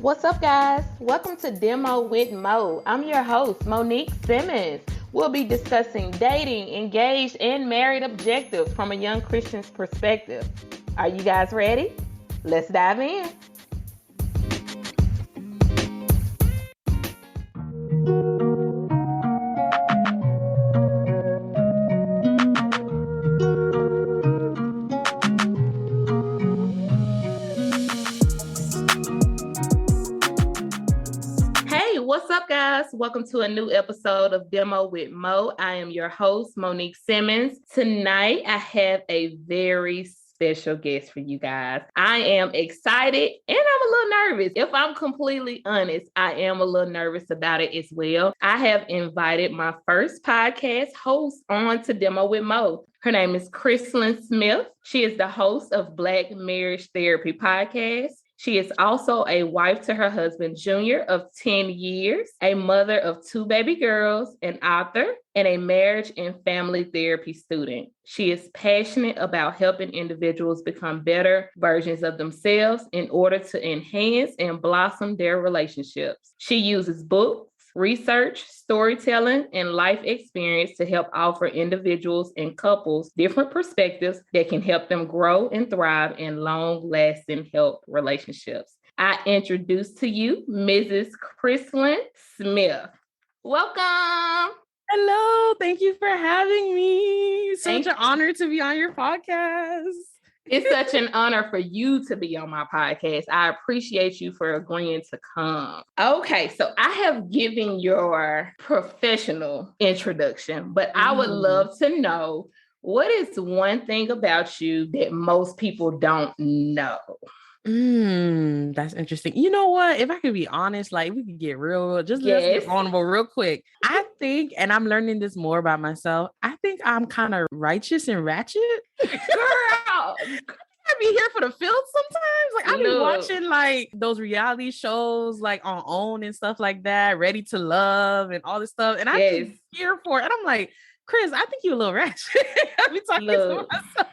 What's up, guys? Welcome to Demo with Mo. I'm your host, Monique Simmons. We'll be discussing dating, engaged, and married objectives from a young Christian's perspective. Are you guys ready? Let's dive in. What's up, guys? Welcome to a new episode of Demo with Mo. I am your host, Monique Simmons. Tonight, I have a very special guest for you guys. I am excited and I'm a little nervous. If I'm completely honest, I am a little nervous about it as well. I have invited my first podcast host on to Demo with Mo. Her name is Christ-Lynn Smith. She is the host of Black Marriage Therapy Podcast. She is also a wife to her husband, Junior, of 10 years, a mother of 2 baby girls, an author, and a marriage and family therapy student. She is passionate about helping individuals become better versions of themselves in order to enhance and blossom their relationships. She uses books, research, storytelling, and life experience to help offer individuals and couples different perspectives that can help them grow and thrive in long-lasting health relationships. I introduce to you Mrs. Christ-Lynn Smith. Welcome. Hello. Thank you for having me. Such an honor to be on your podcast. It's such an honor for you to be on my podcast. I appreciate you for agreeing to come. Okay, so I have given your professional introduction, but I would love to know, what is one thing about you that most people don't know? That's interesting. You know what? If I could be honest, like we could get real, let's get vulnerable real quick. I think, and I'm learning this more about myself, I think I'm kind of righteous and ratchet. Girl, I be here for the filth sometimes. Like I be watching like those reality shows like on OWN and stuff like that, Ready to Love and all this stuff. And I be here for it. And I'm like, Chris, I think you're a little ratchet. I be talking to myself.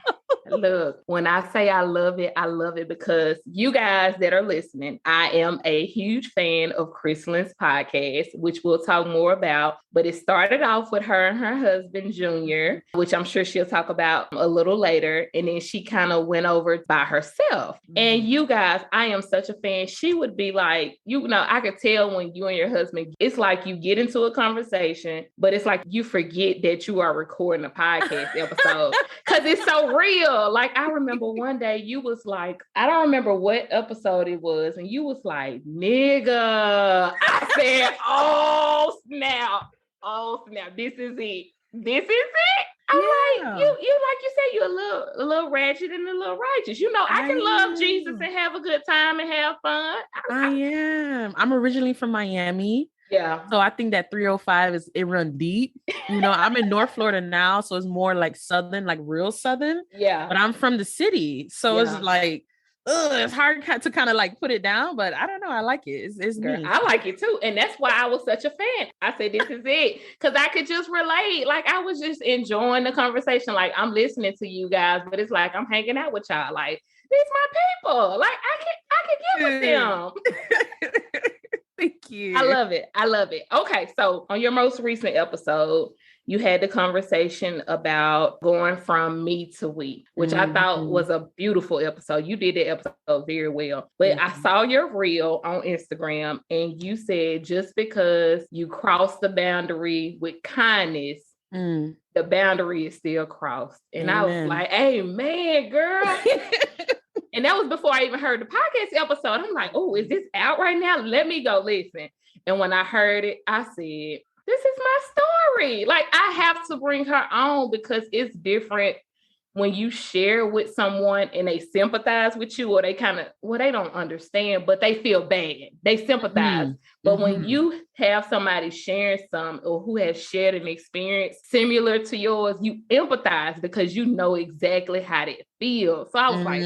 Look, when I say I love it because you guys that are listening, I am a huge fan of Christ-Lynn's podcast, which we'll talk more about. But it started off with her and her husband, Junior, which I'm sure she'll talk about a little later. And then she kind of went over by herself. And you guys, I am such a fan. She would be like, I could tell when you and your husband, it's like you get into a conversation, but it's like you forget that you are recording a podcast episode because it's so real. Like, I remember one day you was like, I don't remember what episode it was. And you was like, nigga. I said, oh, snap. This is it. I'm like, you like you said, you're a little ratchet and a little righteous. I can love Jesus and have a good time and have fun. I am. I'm originally from Miami. Yeah. So I think that 305 it run deep. I'm in North Florida now, so it's more like Southern, like real Southern. Yeah. But I'm from the city. So it's like, it's hard to kind of like put it down, but I don't know. I like it. It's me. I like it too. And that's why I was such a fan. I said, this is it. Because I could just relate. Like, I was just enjoying the conversation. Like, I'm listening to you guys, but it's like I'm hanging out with y'all. Like, these my people. Like, I can get with them. Thank you. I love it. Okay, so on your most recent episode, you had the conversation about going from me to we, which I thought was a beautiful episode. You did the episode very well. But I saw your reel on Instagram and you said just because you crossed the boundary with kindness, the boundary is still crossed. And I was like, amen, girl. And that was before I even heard the podcast episode. I'm like, oh, is this out right now? Let me go listen. And when I heard it, I said, this is my story. Like, I have to bring her on because it's different when you share with someone and they sympathize with you, or they they don't understand, but they feel bad. They sympathize. But when you have somebody sharing some, or who has shared an experience similar to yours, you empathize because you know exactly how it feels. So I was like,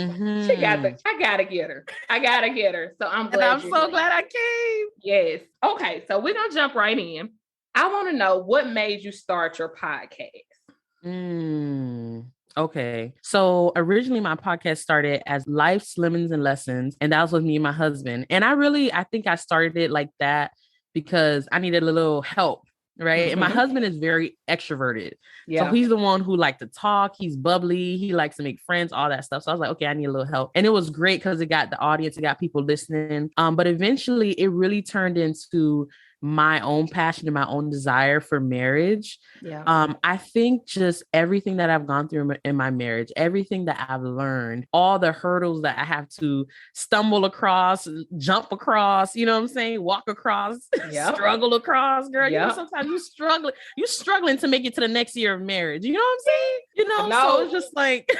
I gotta get her. So I'm glad. And I'm so glad I came. Yes. Okay. So we're gonna jump right in. I want to know what made you start your podcast. Okay. So originally my podcast started as Life's Lemons and Lessons, and that was with me and my husband. And I think I started it like that because I needed a little help. Right. And my husband is very extroverted. So he's the one who liked to talk. He's bubbly. He likes to make friends, all that stuff. So I was like, okay, I need a little help. And it was great because it got the audience, it got people listening. But eventually it really turned into my own passion and my own desire for marriage. I think just everything that I've gone through in my marriage, everything that I've learned, all the hurdles that I have to stumble across, jump across, you know what I'm saying? Walk across, struggle across, girl. You know, sometimes you're struggling to make it to the next year of marriage. You know what I'm saying? You know, so it's just like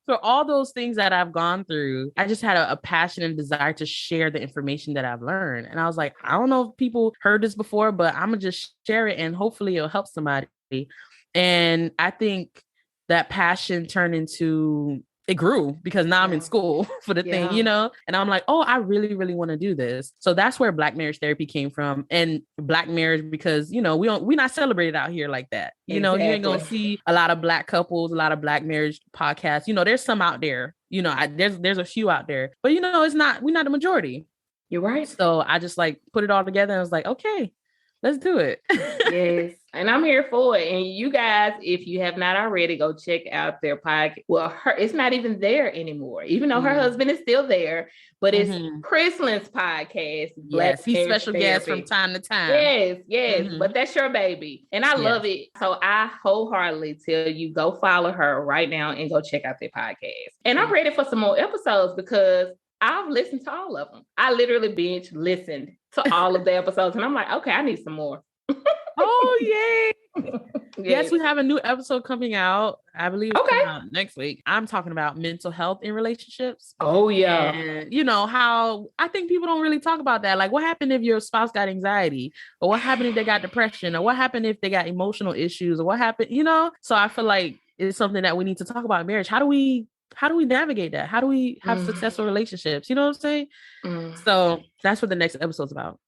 for all those things that I've gone through, I just had a passion and desire to share the information that I've learned. And I was like, I don't know if people heard this before, but I'm gonna just share it and hopefully it'll help somebody. And I think that passion turned into, it grew because now I'm in school for the thing, you know, and I'm like, oh, I really, really want to do this. So that's where Black marriage therapy came from. And Black marriage, because, you know, we're not celebrated out here like that. You know, you ain't going to see a lot of Black couples, a lot of Black marriage podcasts. You know, there's some out there, you know, there's a few out there, but you know, we're not the majority. You're right. So I just like put it all together and I was like, okay, let's do it. Yes. And I'm here for it. And you guys, if you have not already, go check out their podcast. Well, it's not even there anymore, even though her husband is still there, but it's Christ-Lynn's podcast. Yes, he's special guest from time to time. Yes. But that's your baby. And I love it. So I wholeheartedly tell you, go follow her right now and go check out their podcast. And I'm ready for some more episodes because I've listened to all of them. I literally binge listened to all of the episodes. And I'm like, okay, I need some more. Oh, yay. Yes, we have a new episode coming out. I believe it's coming out next week. I'm talking about mental health in relationships. Oh, yeah. And you know how I think people don't really talk about that. Like, what happened if your spouse got anxiety? Or what happened if they got depression? Or what happened if they got emotional issues? Or what happened, you know? So I feel like it's something that we need to talk about in marriage. How do we navigate that? How do we have successful relationships? You know what I'm saying? So that's what the next episode's about.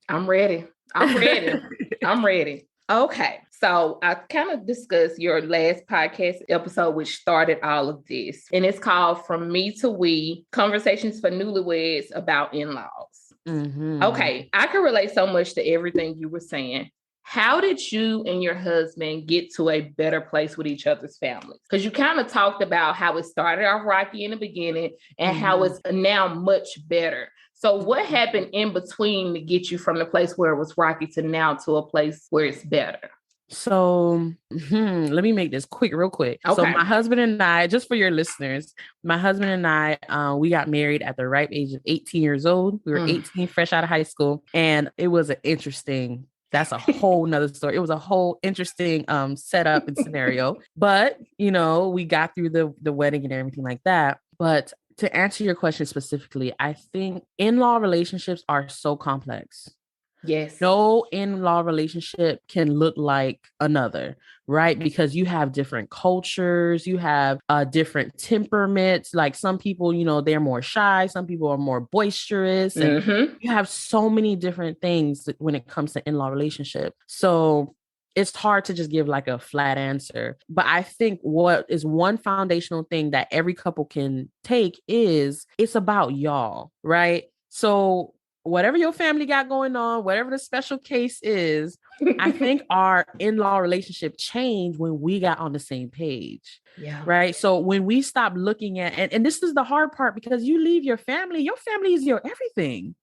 I'm ready. I'm ready. Okay. So I kind of discussed your last podcast episode, which started all of this. And it's called From Me to We, Conversations for Newlyweds About In-Laws. Okay. I can relate so much to everything you were saying. How did you and your husband get to a better place with each other's families? Because you kind of talked about how it started off rocky in the beginning and how it's now much better. So what happened in between to get you from the place where it was rocky to now to a place where it's better? So let me make this real quick. Okay. So my husband and I, just for your listeners, my husband and I, we got married at the ripe age of 18 years old. We were 18, fresh out of high school. And it was that's a whole nother story. It was a whole interesting setup and scenario. But, you know, we got through the wedding and everything like that. But to answer your question specifically, I think in-law relationships are so complex. Yes. No in-law relationship can look like another, right? Because you have different cultures, you have different temperaments. Like some people, you know, they're more shy. Some people are more boisterous. And you have so many different things when it comes to in-law relationship. So it's hard to just give like a flat answer. But I think what is one foundational thing that every couple can take is it's about y'all, right? So whatever your family got going on, whatever the special case is, I think our in-law relationship changed when we got on the same page. Yeah. Right. So when we stop looking at, and this is the hard part because you leave your family is your everything.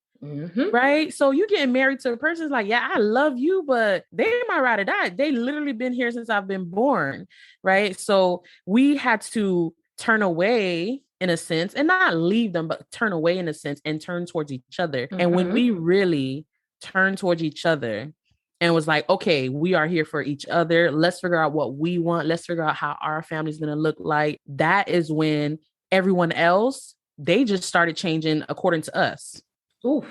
Right. So you getting married to a person like, yeah, I love you, but they my ride or die. They literally been here since I've been born. Right. So we had to turn away in a sense and not leave them, but turn away in a sense and turn towards each other. And when we really turned towards each other and was like, okay, we are here for each other. Let's figure out what we want. Let's figure out how our family's going to look like. That is when everyone else, they just started changing according to us. Ooh.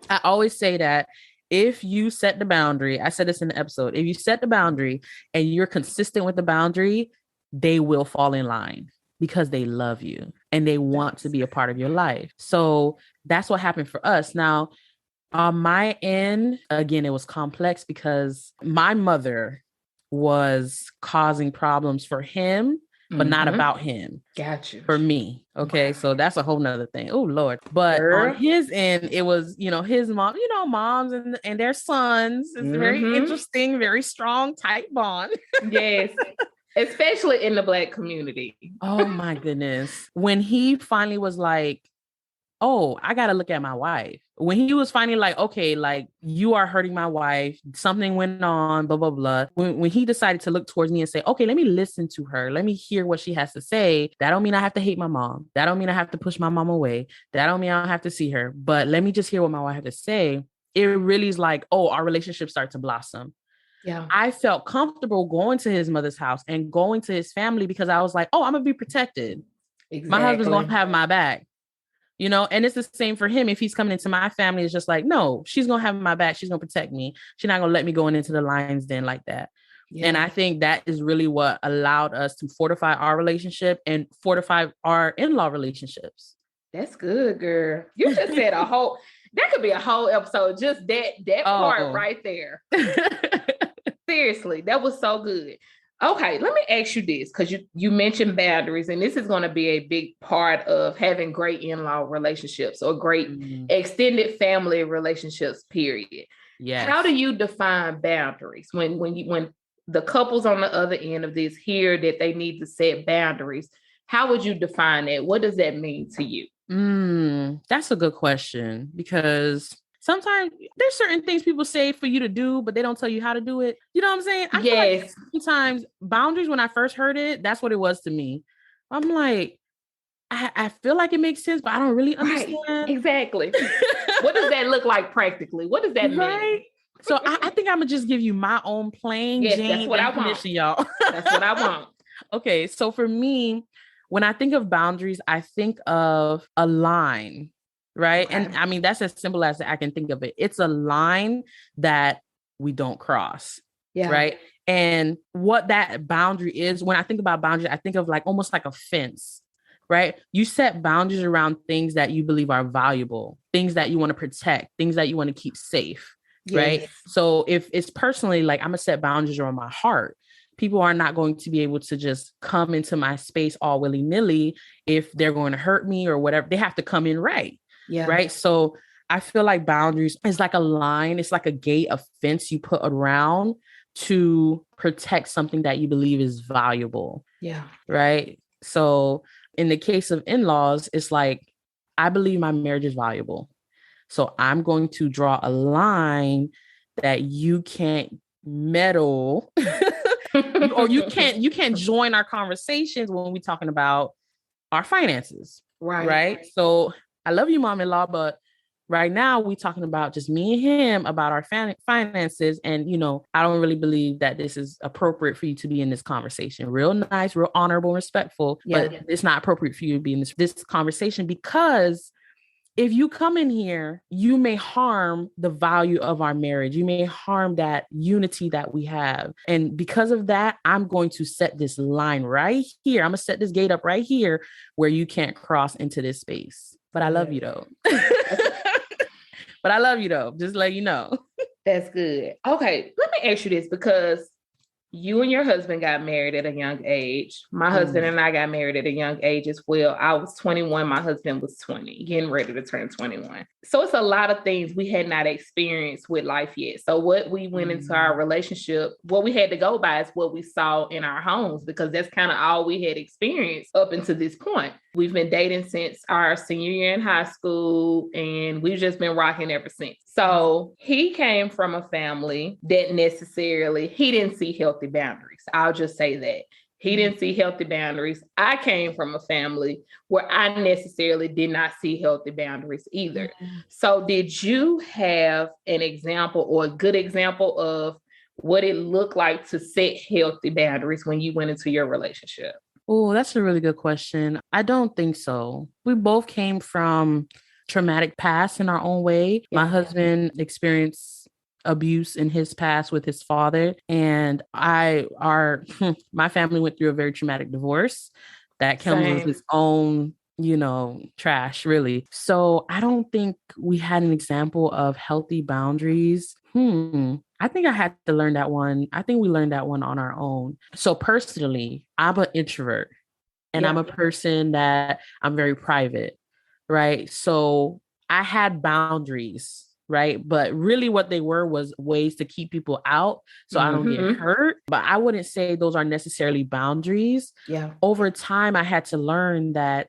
I always say that if you set the boundary, I said this in the episode, if you set the boundary and you're consistent with the boundary, they will fall in line because they love you and they want to be a part of your life. So that's what happened for us. Now, on my end, again, it was complex because my mother was causing problems for him but not about him. Got you. For me. Okay. Wow. So that's a whole nother thing. Oh Lord. But on his end, it was, his mom, moms and their sons. It's very interesting, very strong, tight bond. Yes. Especially in the Black community. Oh my goodness. When he finally was like, oh, I got to look at my wife. When he was finally like, okay, like you are hurting my wife. Something went on, blah, blah, blah. When he decided to look towards me and say, okay, let me listen to her. Let me hear what she has to say. That don't mean I have to hate my mom. That don't mean I have to push my mom away. That don't mean I don't have to see her. But let me just hear what my wife has to say. It really is like, oh, our relationship started to blossom. Yeah. I felt comfortable going to his mother's house and going to his family because I was like, oh, I'm going to be protected. Exactly. My husband's going to have my back. And it's the same for him. If he's coming into my family, it's just like, no, she's going to have my back. She's going to protect me. She's not going to let me go into the lion's den like that. Yeah. And I think that is really what allowed us to fortify our relationship and fortify our in-law relationships. That's good, girl. You just said that could be a whole episode. Just that part right there. Seriously, that was so good. Okay, let me ask you this, because you mentioned boundaries, and this is going to be a big part of having great in-law relationships or great extended family relationships, period. Yes. How do you define boundaries when the couples on the other end of this hear that they need to set boundaries? How would you define that? What does that mean to you? That's a good question, because sometimes there's certain things people say for you to do, but they don't tell you how to do it. You know what I'm saying? I feel like sometimes boundaries, when I first heard it, that's what it was to me. I'm like, I feel like it makes sense, but I don't really understand. Right. Exactly. What does that look like practically? What does that mean? So I think I'm going to just give you my own plain Jane that's what definition, y'all. That's what I want. Okay. So for me, when I think of boundaries, I think of a line. Right. Okay. And I mean, that's as simple as I can think of it. It's a line that we don't cross. Yeah. Right. And what that boundary is, when I think about boundaries, I think of like almost like a fence. Right. You set boundaries around things that you believe are valuable, things that you want to protect, things that you want to keep safe. Yes. Right. So if it's personally like I'm going to set boundaries around my heart, people are not going to be able to just come into my space all willy nilly if they're going to hurt me or whatever. They have to come in right. Yeah. Right. So I feel like boundaries is like a line. It's like a gate, a fence you put around to protect something that you believe is valuable. Yeah. Right. So in the case of in-laws, it's like, I believe my marriage is valuable. So I'm going to draw a line that you can't meddle or you can't join our conversations when we're talking about our finances. Right. So I love you, mom-in-law, but right now we're talking about just me and him about our finances. And, I don't really believe that this is appropriate for you to be in this conversation. Real nice, real honorable, respectful, but it's not appropriate for you to be in this conversation, because if you come in here, you may harm the value of our marriage. You may harm that unity that we have. And because of that, I'm going to set this line right here. I'm going to set this gate up right here where you can't cross into this space. But I love you though. But I love you though. Just let you know. That's good. Okay. Let me ask you this, because you and your husband got married at a young age. My husband and I got married at a young age as well. I was 21. My husband was 20, getting ready to turn 21. So it's a lot of things we had not experienced with life yet. So what we went into our relationship, what we had to go by is what we saw in our homes, because that's kind of all we had experienced up until this point. We've been dating since our senior year in high school, and we've just been rocking ever since. So he came from a family that he didn't see healthy boundaries. I'll just say that. He didn't see healthy boundaries. I came from a family where I necessarily did not see healthy boundaries either. So did you have an example or a good example of what it looked like to set healthy boundaries when you went into your relationship? Oh, that's a really good question. I don't think so. We both came from traumatic past in our own way. My husband experienced abuse in his past with his father, and my family went through a very traumatic divorce that comes with its own, trash, really. So I don't think we had an example of healthy boundaries. I think I had to learn that one. I think we learned that one on our own. So personally, I'm an introvert. And I'm a person that I'm very private, right? So I had boundaries, right? But really what they were was ways to keep people out so I don't get hurt. But I wouldn't say those are necessarily boundaries. Yeah. Over time, I had to learn that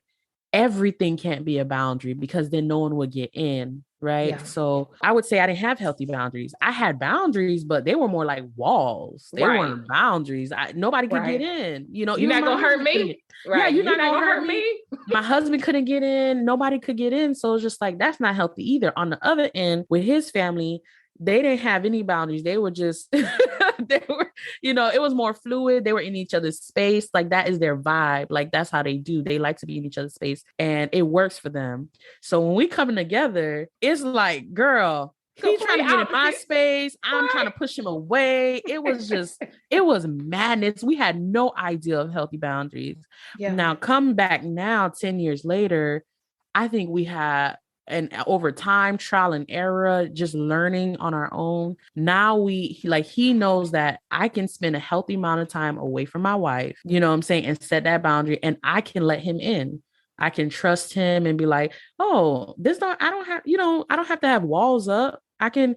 everything can't be a boundary because then no one would get in. Right. Yeah. So I would say I didn't have healthy boundaries. I had boundaries, but they were more like walls. They weren't boundaries. Nobody could get in. You know, you're not going to hurt me. Right. Yeah, you're not going to hurt me. My husband couldn't get in. Nobody could get in. So it's just like, that's not healthy either. On the other end, with his family, they didn't have any boundaries. They were just, they were, you know, it was more fluid. They were in each other's space. Like that is their vibe. Like that's how they do. They like to be in each other's space and it works for them. So when we coming together, it's like, girl, he's trying to get in my space. I'm trying to push him away. It was madness. We had no idea of healthy boundaries. Yeah. Now come back now, 10 years later, I think we had, and over time, trial and error, just learning on our own. Now he knows that I can spend a healthy amount of time away from my wife, you know what I'm saying, and set that boundary, and I can let him in. I can trust him and be like, oh, I don't have to have walls up. I can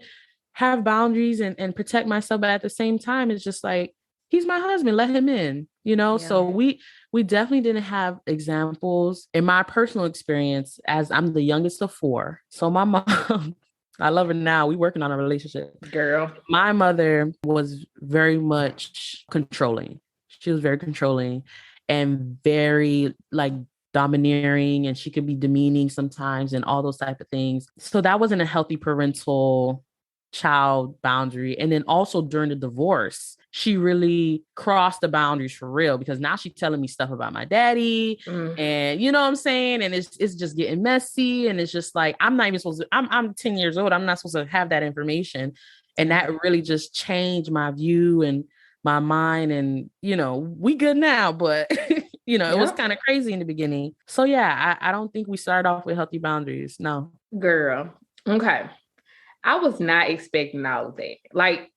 have boundaries and protect myself. But at the same time, it's just like, he's my husband, let him in, you know? Yeah. So we definitely didn't have examples. In my personal experience, as I'm the youngest of 4. So my mom, I love her now. We working on a relationship. Girl. My mother was very much controlling. She was very controlling and very like domineering, and she could be demeaning sometimes and all those type of things. So that wasn't a healthy parental child boundary. And then also during the divorce, she really crossed the boundaries for real, because now she's telling me stuff about my daddy and you know what I'm saying? And it's just getting messy. And it's just like, I'm not even supposed to, I'm 10 years old. I'm not supposed to have that information. And that really just changed my view and my mind. And, you know, we good now, but you know, it was kind of crazy in the beginning. So yeah, I don't think we started off with healthy boundaries. No. Girl. Okay. I was not expecting all of that. Like,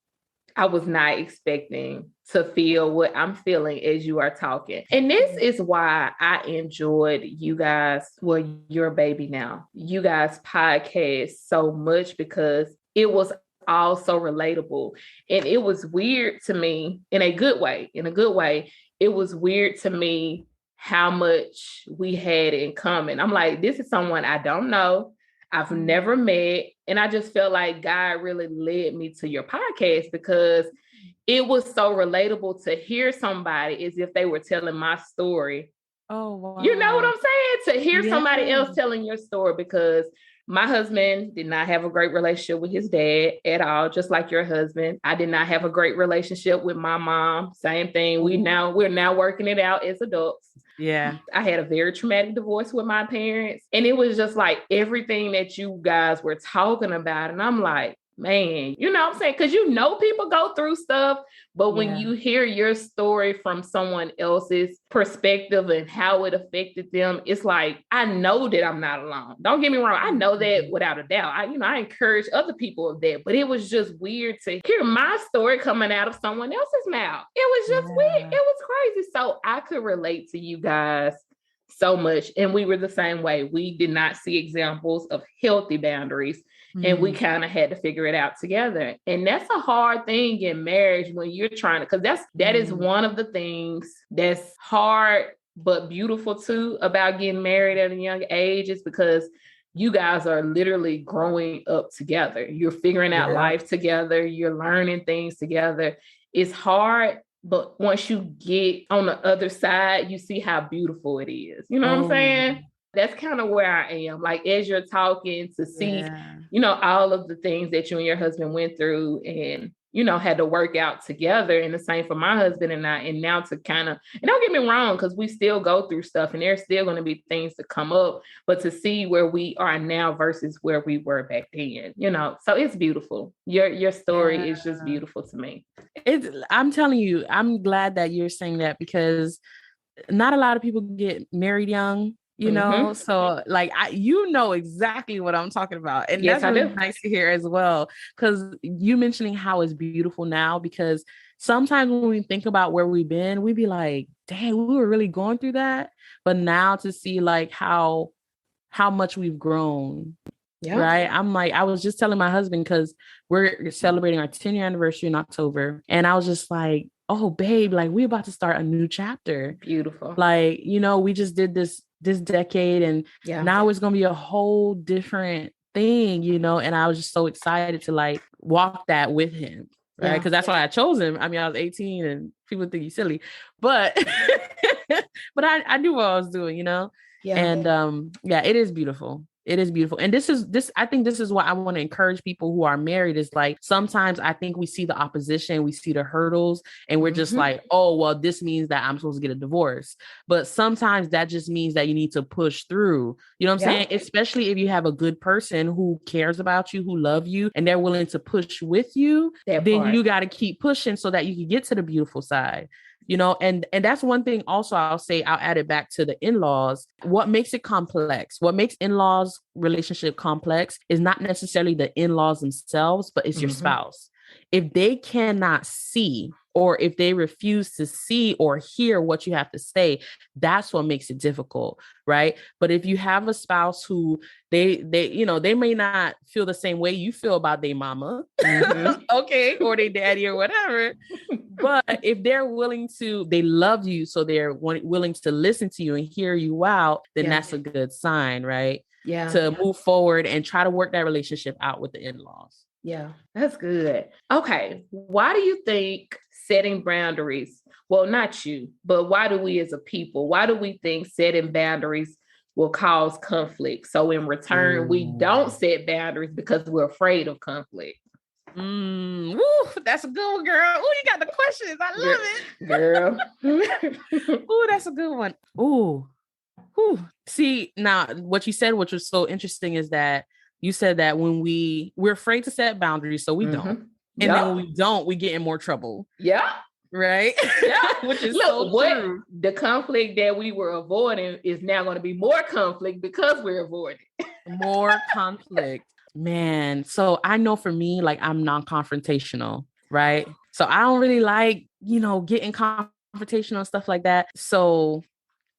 I was not expecting to feel what I'm feeling as you are talking. And this is why I enjoyed you guys, well, your baby now, you guys podcast so much, because it was all so relatable. And it was weird to me in a good way. It was weird to me how much we had in common. I'm like, this is someone I don't know. I've never met. And I just felt like God really led me to your podcast, because it was so relatable to hear somebody as if they were telling my story. Oh, wow. You know what I'm saying? To hear somebody else telling your story, because my husband did not have a great relationship with his dad at all, just like your husband. I did not have a great relationship with my mom. Same thing. We're now working it out as adults. Yeah. I had a very traumatic divorce with my parents. And it was just like everything that you guys were talking about. And I'm like, man, you know what I'm saying? Because you know people go through stuff, but when you hear your story from someone else's perspective and how it affected them, it's like, I know that I'm not alone. Don't get me wrong. I know that without a doubt. I encourage other people of that, but it was just weird to hear my story coming out of someone else's mouth. It was just weird. It was crazy. So I could relate to you guys so much. And we were the same way. We did not see examples of healthy boundaries. And we kind of had to figure it out together. And that's a hard thing in marriage when you're trying to, because that is one of the things that's hard, but beautiful too about getting married at a young age, is because you guys are literally growing up together. You're figuring out life together. You're learning things together. It's hard, but once you get on the other side, you see how beautiful it is. You know what I'm saying? That's kind of where I am. Like, as you're talking, to see, you know, all of the things that you and your husband went through and, you know, had to work out together. And the same for my husband and I. And now to kind of, and don't get me wrong, because we still go through stuff and there's still going to be things to come up, but to see where we are now versus where we were back then, you know, so it's beautiful. Your story is just beautiful to me. I'm telling you, I'm glad that you're saying that, because not a lot of people get married young. you know? So like, you know exactly what I'm talking about. And Yes, that's really nice to hear as well. Cause you mentioning how it's beautiful now, because sometimes when we think about where we've been, we be like, dang, we were really going through that. But now to see like how much we've grown. Yeah. Right. I'm like, I was just telling my husband, because we're celebrating our 10-year anniversary in October. And I was just like, oh, babe, like we're about to start a new chapter. Beautiful. Like, you know, we just did this decade, and now it's going to be a whole different thing, you know? And I was just so excited to like walk that with him. Right. Because that's why I chose him. I mean, I was 18 and people think he's silly, but but I knew what I was doing, you know? Yeah. And it is beautiful. It is beautiful. And I think this is what I want to encourage people who are married, is like, sometimes I think we see the opposition, we see the hurdles, and we're just like, oh, well, this means that I'm supposed to get a divorce. But sometimes that just means that you need to push through, you know what I'm saying? Especially if you have a good person who cares about you, who love you, and they're willing to push with you, then you got to keep pushing so that you can get to the beautiful side. You know, and that's one thing also I'll add it back to the in-laws. What makes it complex, what makes in-laws relationship complex is not necessarily the in-laws themselves, but it's your spouse. If they cannot see, or if they refuse to see or hear what you have to say, that's what makes it difficult, right? But if you have a spouse who they you know, they may not feel the same way you feel about their mama, okay, or their daddy or whatever, but if they're willing to, they love you, so they're willing to listen to you and hear you out, then that's a good sign, right? Yeah. To move forward and try to work that relationship out with the in-laws. Yeah, that's good. Okay. Why do you think setting boundaries, well, not you, but why do we as a people, why do we think setting boundaries will cause conflict? So in return, we don't set boundaries because we're afraid of conflict. Woo, that's a good one, girl. Oh, you got the questions. I love it. Girl. Oh, that's a good one. Oh, see, now what you said, which was so interesting, is that you said that when we're afraid to set boundaries, so we don't. And then when we don't, we get in more trouble. Yeah. Right? Yeah. Which is true. The conflict that we were avoiding is now going to be more conflict because we're avoiding more conflict. Man, so I know for me, like, I'm non-confrontational, right? So I don't really like, you know, getting confrontational and stuff like that. So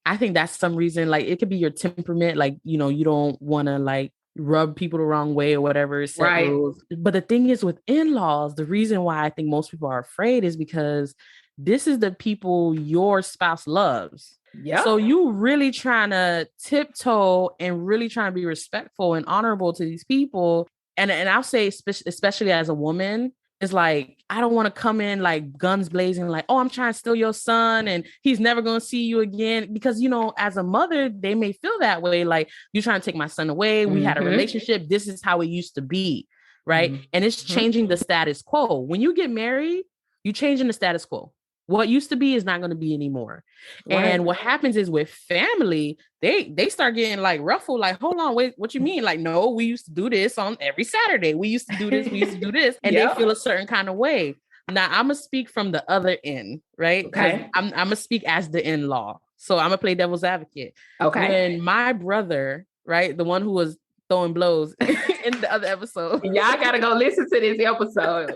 I think that's some reason, like, it could be your temperament, like, you know, you don't want to like rub people the wrong way or whatever, set rules. But the thing is, with in-laws, the reason why I think most people are afraid is because this is the people your spouse loves. Yeah. So you really trying to tiptoe and really trying to be respectful and honorable to these people. And I'll say, especially as a woman, it's like, I don't want to come in like guns blazing, like, oh, I'm trying to steal your son and he's never going to see you again. Because, you know, as a mother, they may feel that way. Like, you're trying to take my son away. We had a relationship. This is how it used to be. Right. And it's changing the status quo. When you get married, you're changing the status quo. What used to be is not going to be anymore. Right. And what happens is with family, they start getting like ruffled, like, hold on, wait, what you mean? Like, no, we used to do this on every Saturday. We used to do this. We used to do this. And they feel a certain kind of way. Now I'm going to speak from the other end, right? Okay. I'm going to speak as the in-law. So I'm going to play devil's advocate. Okay. When my brother, right, the one who was throwing blows in the other episode. Y'all got to go listen to this episode.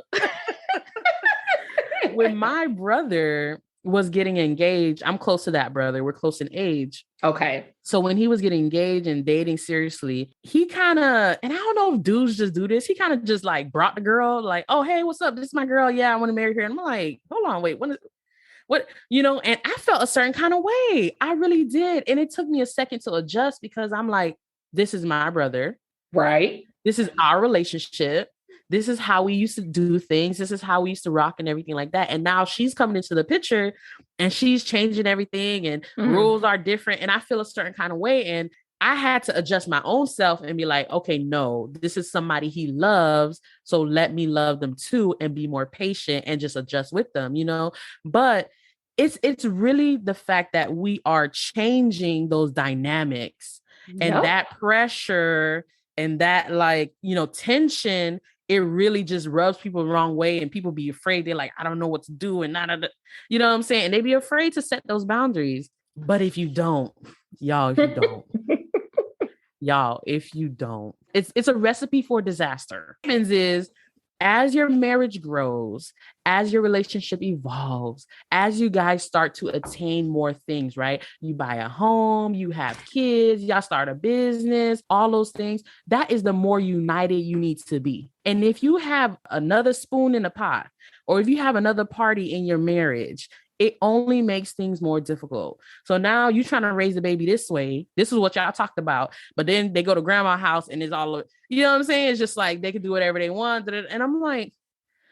When my brother was getting engaged, I'm close to that brother. We're close in age. Okay. So when he was getting engaged and dating seriously, he kind of, and I don't know if dudes just do this, he kind of just like brought the girl, like, oh, hey, what's up? This is my girl. Yeah, I want to marry her. And I'm like, hold on, wait, what, you know, and I felt a certain kind of way. I really did. And it took me a second to adjust because I'm like, this is my brother. Right. This is our relationship. This is how we used to do things. This is how we used to rock and everything like that. And now she's coming into the picture and she's changing everything and rules are different. And I feel a certain kind of way. And I had to adjust my own self and be like, okay, no, this is somebody he loves. So let me love them too and be more patient and just adjust with them, you know? But it's really the fact that we are changing those dynamics and that pressure and that, like, you know, tension. It really just rubs people the wrong way and people be afraid. They're like, I don't know what to do. And you know what I'm saying? And they be afraid to set those boundaries. But if you don't, Y'all, if you don't. Y'all, if you don't, it's a recipe for disaster. What happens is, as your marriage grows, as your relationship evolves, as you guys start to attain more things, right? You buy a home, you have kids, y'all start a business, all those things. That is the more united you need to be. And if you have another spoon in the pot, or if you have another party in your marriage, it only makes things more difficult. So now you're trying to raise the baby this way. This is what y'all talked about. But then they go to grandma's house and it's all, you know what I'm saying? It's just like they can do whatever they want. And I'm like,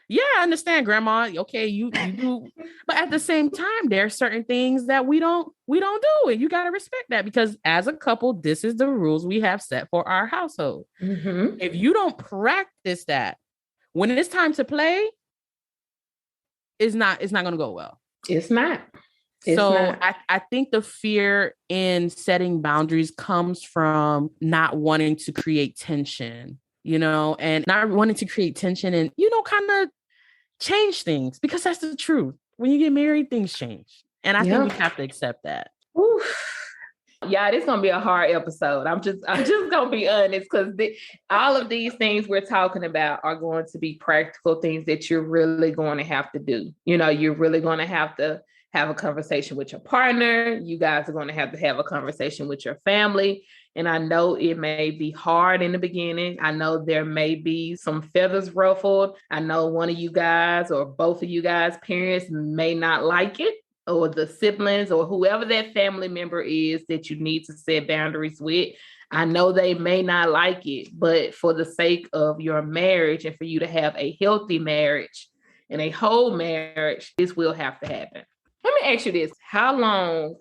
yeah, I understand, grandma. Okay, you do. But at the same time, there are certain things that we don't do. And you got to respect that, because as a couple, this is the rules we have set for our household. Mm-hmm. If you don't practice that, when it's time to play, it's not going to go well. It's not. I think the fear in setting boundaries comes from not wanting to create tension, and not wanting to create tension and, kind of change things, because that's the truth. When you get married, things change. And I think we have to accept that. Oof. Yeah, this is going to be a hard episode. I'm just going to be honest, because all of these things we're talking about are going to be practical things that you're really going to have to do. You're really going to have a conversation with your partner. You guys are going to have a conversation with your family. And I know it may be hard in the beginning. I know there may be some feathers ruffled. I know one of you guys or both of you guys' parents may not like it, or the siblings or whoever that family member is that you need to set boundaries with. I know they may not like it, but for the sake of your marriage and for you to have a healthy marriage and a whole marriage, this will have to happen. Let me ask you this. How long,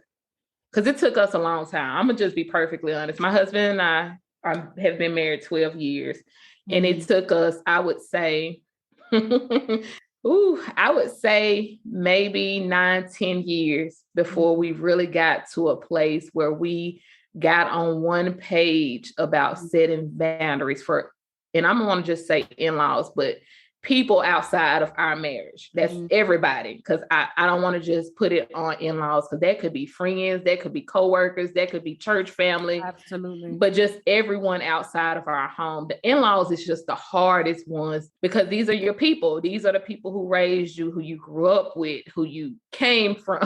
because it took us a long time. I'm going to just be perfectly honest. My husband and I have been married 12 years, and it took us, I would say, maybe 9-10 years before we really got to a place where we got on one page about setting boundaries for, and I'm going to just say in-laws, but people outside of our marriage. That's everybody. Because I don't want to just put it on in-laws, because that could be friends, that could be coworkers, that could be church family. Absolutely. But just everyone outside of our home. The in-laws is just the hardest ones, because these are your people. These are the people who raised you, who you grew up with, who you came from,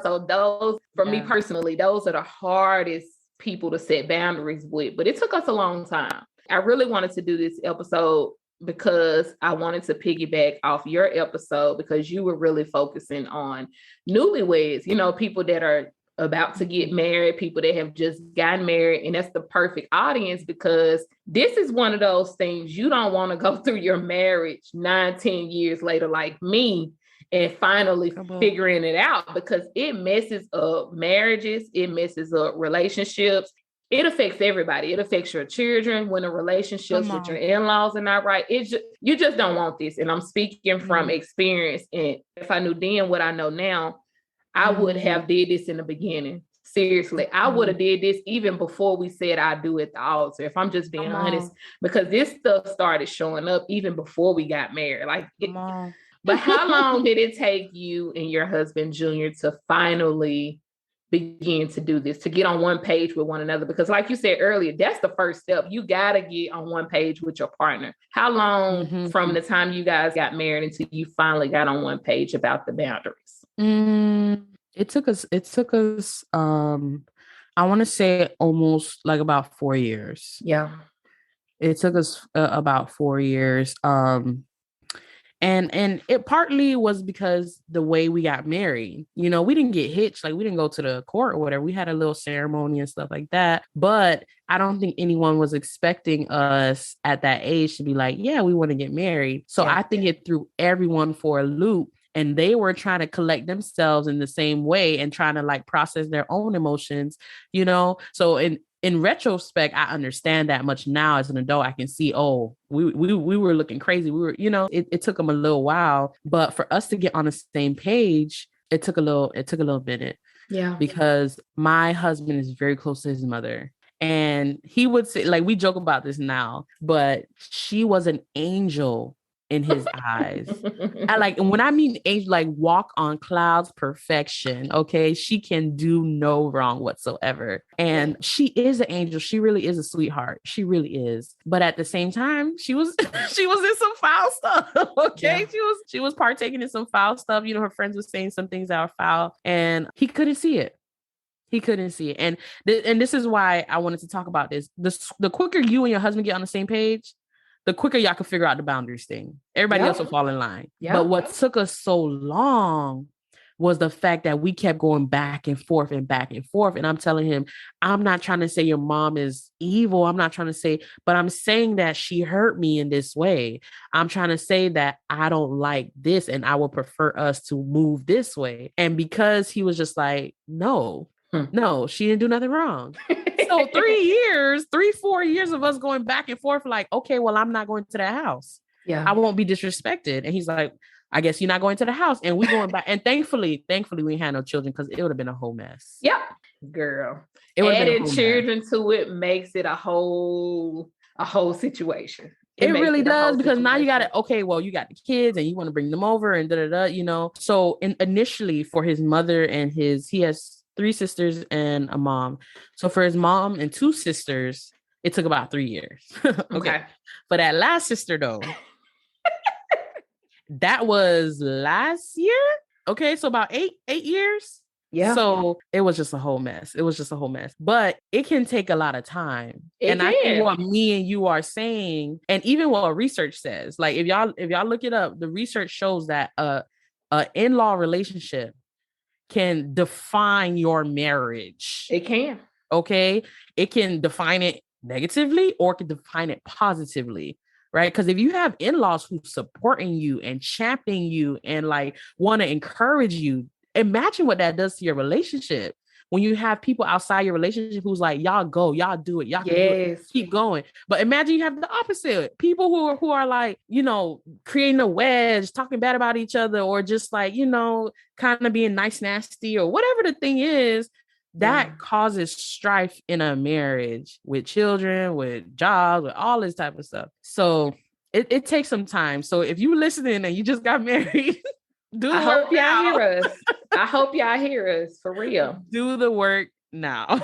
so those, for me personally, those are the hardest people to set boundaries with. But it took us a long time. I really wanted to do this episode because I wanted to piggyback off your episode, because you were really focusing on newlyweds, people that are about to get married, people that have just gotten married. And that's the perfect audience, because this is one of those things you don't want to go through your marriage 9-10 years later, like me, and finally figuring it out, because it messes up marriages. It messes up relationships. It affects everybody. It affects your children when the relationships with your in-laws are not right. You just don't want this. And I'm speaking from experience. And if I knew then what I know now, I would have did this in the beginning. Seriously, I would have did this even before we said I do at the altar, if I'm just being honest, because this stuff started showing up even before we got married. But how long did it take you and your husband, Junior, to finally begin to do this, to get on one page with one another? Because like you said earlier, that's the first step. You got to get on one page with your partner. How long from the time you guys got married until you finally got on one page about the boundaries? It took us, I want to say almost like about 4 years. Yeah. It took us about 4 years. And it partly was because the way we got married, we didn't get hitched. Like, we didn't go to the court or whatever. We had a little ceremony and stuff like that. But I don't think anyone was expecting us at that age to be like, yeah, we want to get married. So I think it threw everyone for a loop, and they were trying to collect themselves in the same way and trying to like process their own emotions, So in retrospect, I understand that much now as an adult. I can see, we were looking crazy. We were, it took them a little while, but for us to get on the same page, it took a little minute. Yeah. Because my husband is very close to his mother. And he would say, like, we joke about this now, but she was an angel in his eyes. I like, and when I mean angel, like walk on clouds, perfection. Okay. She can do no wrong whatsoever. And she is an angel. She really is a sweetheart. She really is. But at the same time, she was she was in some foul stuff. Okay. Yeah. She was partaking in some foul stuff. You know, her friends were saying some things that were foul, and he couldn't see it. He couldn't see it. And this is why I wanted to talk about this. The quicker you and your husband get on the same page, the quicker y'all can figure out the boundaries thing. Everybody else will fall in line. But what took us so long was the fact that we kept going back and forth and back and forth. And I'm telling him, I'm not trying to say your mom is evil. I'm not trying to say, but I'm saying that she hurt me in this way. I'm trying to say that I don't like this and I would prefer us to move this way. And because he was just like, no, she didn't do nothing wrong. So 4 years of us going back and forth, like, okay, well, I'm not going to that house. Yeah. I won't be disrespected. And he's like, I guess you're not going to the house. And we going back. And thankfully, we had no children because it would have been a whole mess. Yep. Girl. Adding children to it makes it a whole situation. It really does, because now you got it. Okay, well, you got the kids and you want to bring them over and you know. So initially for his mother and he has 3 sisters and a mom. So for his mom and 2 sisters, it took about 3 years. Okay. But that last sister though, that was last year. Okay. So about 8 years. Yeah. So it was just a whole mess. But it can take a lot of time. I think what me and you are saying, and even what research says, like if y'all look it up, the research shows that a in-law relationship can define your marriage. It can. Okay. It can define it negatively or it can define it positively. Right. Because if you have in-laws who supporting you and championing you and like want to encourage you, imagine what that does to your relationship. When you have people outside your relationship who's like, y'all go, y'all do it, y'all can do it, keep going. But imagine you have the opposite. People who are like, you know, creating a wedge, talking bad about each other, or just like, you know, kind of being nice, nasty, or whatever the thing is, that causes strife in a marriage with children, with jobs, with all this type of stuff. So it takes some time. So if you listening and you just got married, I hope y'all hear us. I hope y'all hear us for real. Do the work now.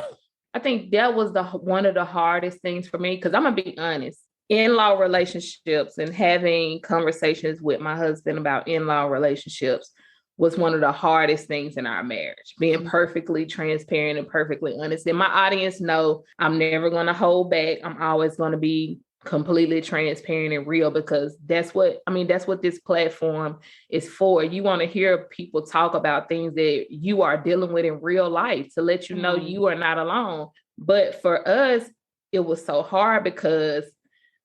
I think that was one of the hardest things for me, because I'm gonna be honest. In-law relationships and having conversations with my husband about in-law relationships was one of the hardest things in our marriage. Being perfectly transparent and perfectly honest. And my audience know I'm never gonna hold back. I'm always gonna be completely transparent and real, because that's what this platform is for. You want to hear people talk about things that you are dealing with in real life, to let you know you are not alone. But for us, it was so hard because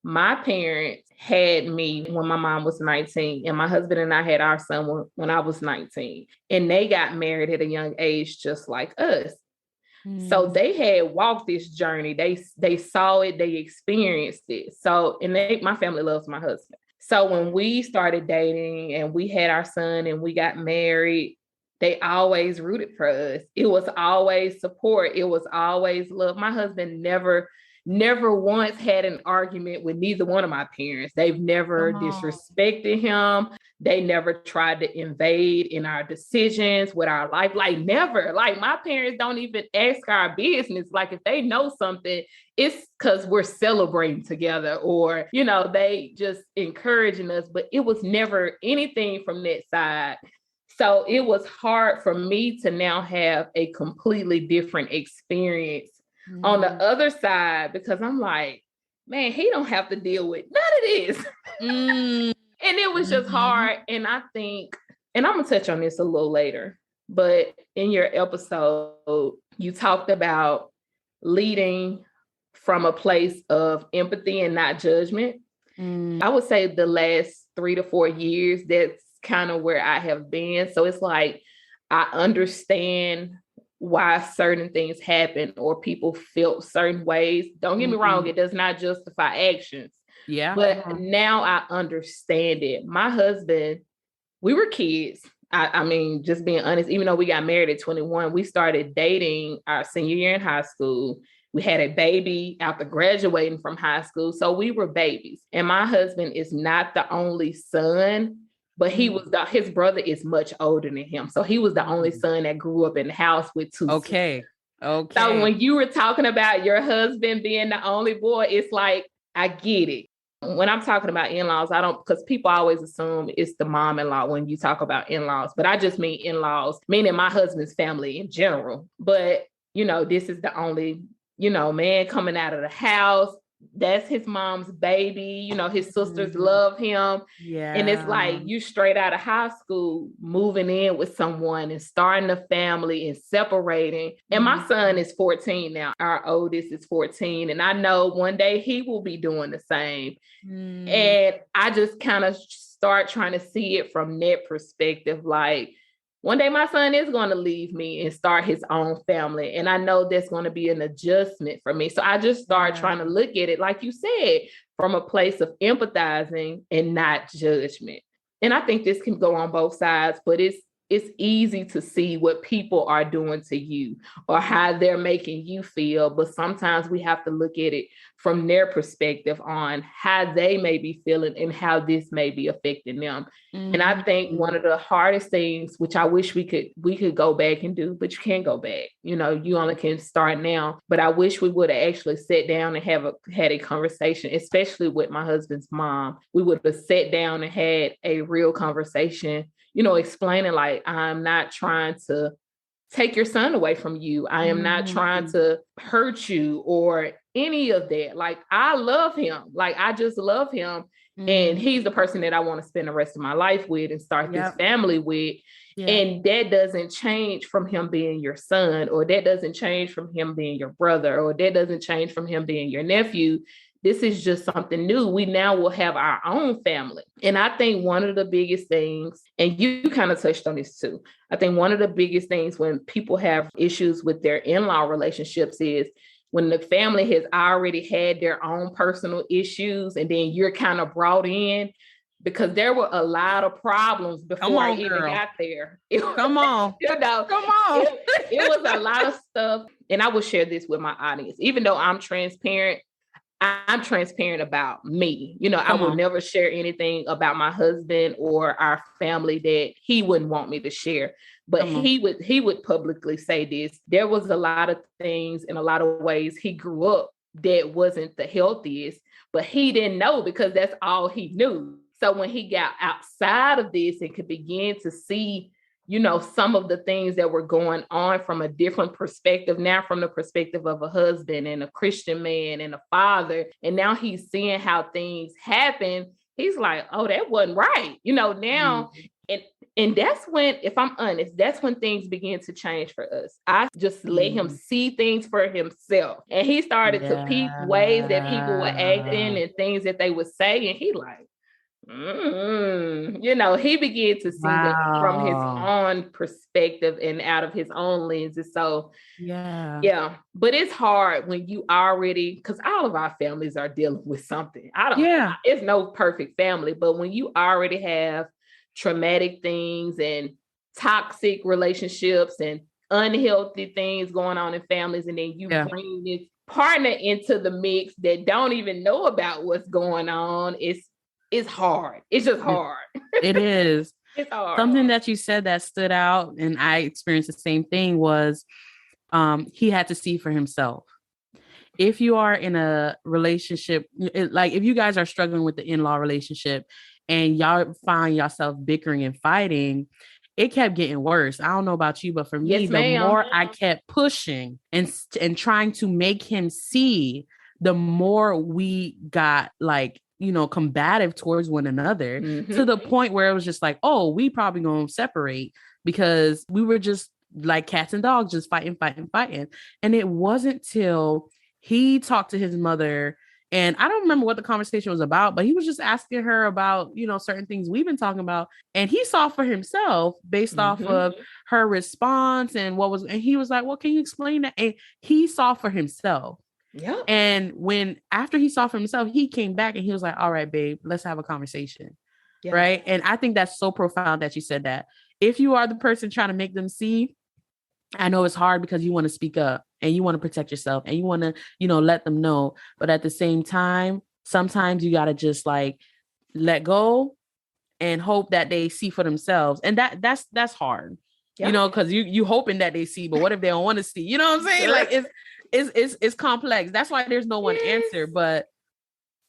my parents had me when my mom was 19, and my husband and I had our son when I was 19, and they got married at a young age, just like us. So they had walked this journey. They saw it, they experienced it. So, and my family loves my husband. So when we started dating and we had our son and we got married, they always rooted for us. It was always support. It was always love. My husband never once had an argument with neither one of my parents. They've never disrespected him. They never tried to invade in our decisions with our life. Like never. Like my parents don't even ask our business. Like if they know something, it's because we're celebrating together, or, you know, they just encouraging us, but it was never anything from that side. So it was hard for me to now have a completely different experience on the other side, because I'm like, man, he don't have to deal with none of this. And it was just hard. And I think, and I'm gonna touch on this a little later, but in your episode, you talked about leading from a place of empathy and not judgment. I would say the last 3 to 4 years, that's kind of where I have been. So it's like, I understand why certain things happen or people felt certain ways. Don't get me wrong, it does not justify actions. Yeah. But now I understand it. My husband, we were kids. I mean, just being honest, even though we got married at 21, we started dating our senior year in high school. We had a baby after graduating from high school. So we were babies. And my husband is not the only son, but his brother is much older than him. So he was the only son that grew up in the house with two sisters. Okay. So when you were talking about your husband being the only boy, it's like, I get it. When I'm talking about in-laws, because people always assume it's the mom-in-law when you talk about in-laws, but I just mean in-laws, meaning my husband's family in general. But, this is the only, man coming out of the house. That's his mom's baby. His sisters love him. Yeah. And it's like you straight out of high school, moving in with someone and starting a family and separating. And my son is 14 now. Our oldest is 14. And I know one day he will be doing the same. And I just kind of start trying to see it from that perspective. Like, one day my son is going to leave me and start his own family. And I know that's going to be an adjustment for me. So I just start trying to look at it, like you said, from a place of empathizing and not judgment. And I think this can go on both sides, but it's easy to see what people are doing to you or how they're making you feel. But sometimes we have to look at it from their perspective on how they may be feeling and how this may be affecting them. And I think one of the hardest things, which I wish we could go back and do, but you can't go back. You only can start now. But I wish we would have actually sat down and had a conversation, especially with my husband's mom. We would have sat down and had a real conversation, explaining like, I'm not trying to take your son away from you. I am not trying to hurt you or any of that. Like, I love him. Like, I just love him. And he's the person that I want to spend the rest of my life with and start this family with. Yeah. And that doesn't change from him being your son, or that doesn't change from him being your brother, or that doesn't change from him being your nephew. This is just something new. We now will have our own family. And I think one of the biggest things, and you kind of touched on this too, I think one of the biggest things when people have issues with their in-law relationships is when the family has already had their own personal issues, and then you're kind of brought in, because there were a lot of problems before I even got there. Come on. It was a lot of stuff. And I will share this with my audience. Even though I'm transparent about me. I will never share anything about my husband or our family that he wouldn't want me to share. But he would publicly say this. There was a lot of things in a lot of ways he grew up that wasn't the healthiest, but he didn't know because that's all he knew. So when he got outside of this and could begin to see, some of the things that were going on from a different perspective, now from the perspective of a husband and a Christian man and a father, and now he's seeing how things happen, he's like, oh, that wasn't right. Now, and that's when, if I'm honest, that's when things began to change for us. I just let him see things for himself. And he started to peep ways that people were acting and things that they would say. And he like, he began to see that from his own perspective and out of his own lenses. So yeah, but it's hard when you already, because all of our families are dealing with something. It's no perfect family, but when you already have traumatic things and toxic relationships and unhealthy things going on in families, and then you bring this partner into the mix that don't even know about what's going on, it's hard. It's just hard. It is. It's hard. Something that you said that stood out, and I experienced the same thing, was he had to see for himself. If you are in a relationship, like if you guys are struggling with the in-law relationship and y'all find yourself bickering and fighting, it kept getting worse. I don't know about you, but for me, the more I kept pushing and trying to make him see, the more we got like, combative towards one another, to the point where it was just like, oh, we probably gonna separate, because we were just like cats and dogs, just fighting. And it wasn't till he talked to his mother, and I don't remember what the conversation was about, but he was just asking her about, certain things we've been talking about. And he saw for himself based off of her response and and he was like, well, can you explain that? And he saw for himself. Yeah. And after he saw for himself, he came back and he was like, all right, babe, let's have a conversation. Yeah. Right. And I think that's so profound that you said that. If you are the person trying to make them see, I know it's hard because you want to speak up and you want to protect yourself and you want to, let them know. But at the same time, sometimes you got to just like let go and hope that they see for themselves. And that's hard, because you hoping that they see, but what if they don't want to see? You know what I'm saying? Sure. Like it's complex. That's why there's no one answer, but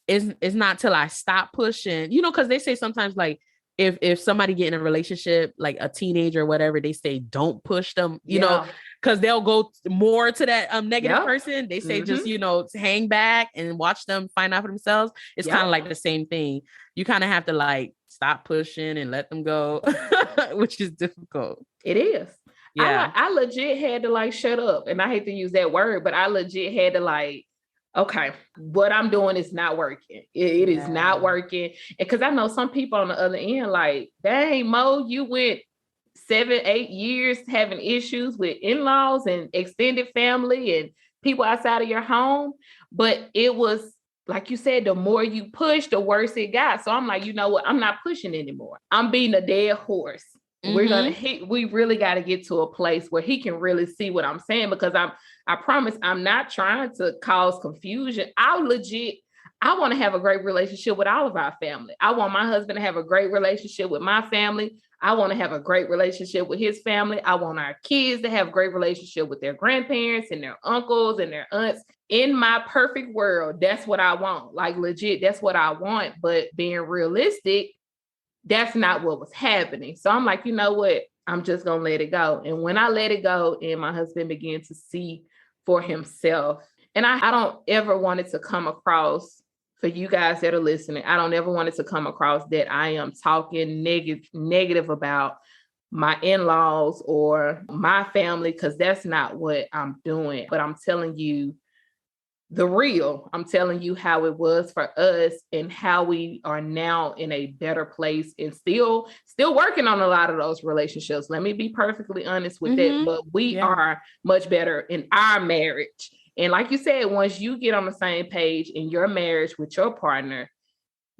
it's not till I stop pushing, because they say sometimes like, if somebody get in a relationship, like a teenager or whatever, they say, don't push them, because they'll go more to that negative person. They say, just, hang back and watch them find out for themselves. It's kind of like the same thing. You kind of have to like stop pushing and let them go, which is difficult. It is. Yeah. I legit had to like, shut up. And I hate to use that word, but I legit had to like, okay, what I'm doing is not working. It is not working. And because I know some people on the other end, like, dang, Mo, you went 7-8 years having issues with in-laws and extended family and people outside of your home. But it was, like you said, the more you push, the worse it got. So I'm like, you know what? I'm not pushing anymore. I'm beating a dead horse. We really got to get to a place where he can really see what I'm saying, because I promise I'm not trying to cause confusion. I want to have a great relationship with all of our family. I want my husband to have a great relationship with my family. I want to have a great relationship with his family. I want our kids to have a great relationship with their grandparents and their uncles and their aunts. In my perfect world, that's what I want. Like legit, that's what I want. But being realistic, that's not what was happening. So I'm like, you know what? I'm just going to let it go. And when I let it go and my husband began to see for himself, and I don't ever want it to come across, for you guys that are listening, I don't ever want it to come across that I am talking negative about my in-laws or my family, because that's not what I'm doing. But I'm telling you the real. I'm telling you how it was for us and how we are now in a better place and still working on a lot of those relationships. Let me be perfectly honest with that. But we are much better in our marriage. And like you said, once you get on the same page in your marriage with your partner,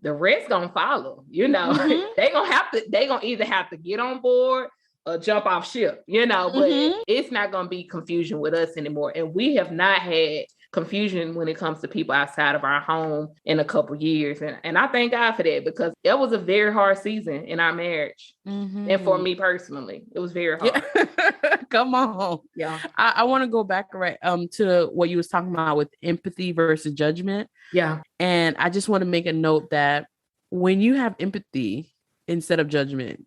the rest gonna follow. They gonna either have to get on board or jump off ship, but it's not gonna be confusion with us anymore. And we have not had confusion when it comes to people outside of our home in a couple years. And I thank God for that, because it was a very hard season in our marriage. And for me personally, it was very hard. Yeah. Come on. Yeah. I want to go back to what you was talking about with empathy versus judgment. Yeah. And I just want to make a note that when you have empathy instead of judgment,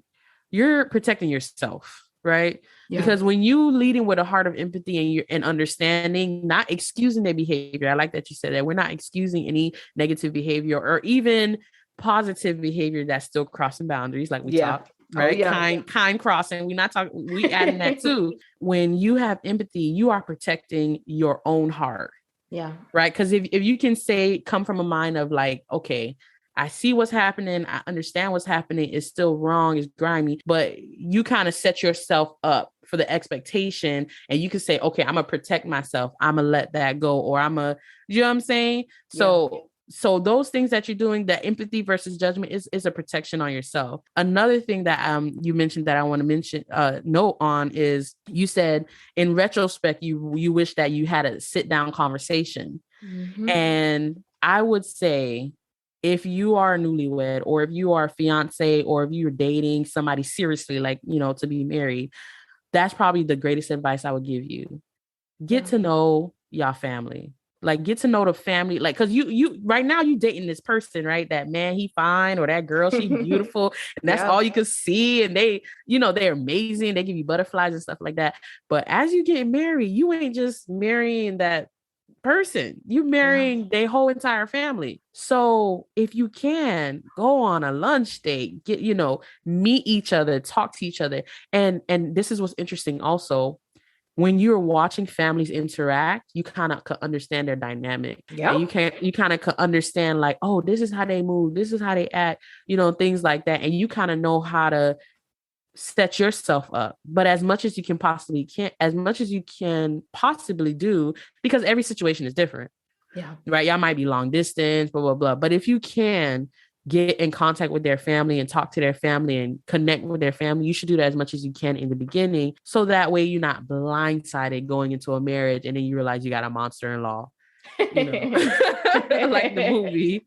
you're protecting yourself. Right. Yeah. Because when you leading with a heart of empathy and understanding, not excusing their behavior. I like that you said that. We're not excusing any negative behavior or even positive behavior that's still crossing boundaries, like we talked. Right. Kind crossing. We're not talking, we adding that too. When you have empathy, you are protecting your own heart. Yeah. Right. Because if you can come from a mind of like, okay, I see what's happening. I understand what's happening. It's still wrong. It's grimy, but you kind of set yourself up for the expectation and you can say, okay, I'm going to protect myself. I'm going to let that go. Or you know what I'm saying? So those things that you're doing, that empathy versus judgment is a protection on yourself. Another thing that you mentioned that I want to note on is you said in retrospect, you wish that you had a sit down conversation. And I would say, if you are a newlywed or if you are a fiance or if you're dating somebody seriously, like, to be married, that's probably the greatest advice I would give you. Get to know your family, like get to know the family, like, cause you right now you dating this person, right? That man, he fine, or that girl, she beautiful. And that's all you can see. And they, they're amazing. They give you butterflies and stuff like that. But as you get married, you ain't just marrying that person, you marrying their whole entire family. So if you can go on a lunch date, get, meet each other, talk to each other. And this is what's interesting also, when you're watching families interact, you kind of understand their dynamic. And you kind of understand like, oh, this is how they move, this is how they act, things like that. And you kind of know how to set yourself up, but as much as you can possibly do, because every situation is different. Yeah. Right. Y'all might be long distance, blah, blah, blah. But if you can get in contact with their family and talk to their family and connect with their family. You should do that as much as you can in the beginning. So that way you're not blindsided going into a marriage and then you realize you got a monster-in-law, you know, like the movie.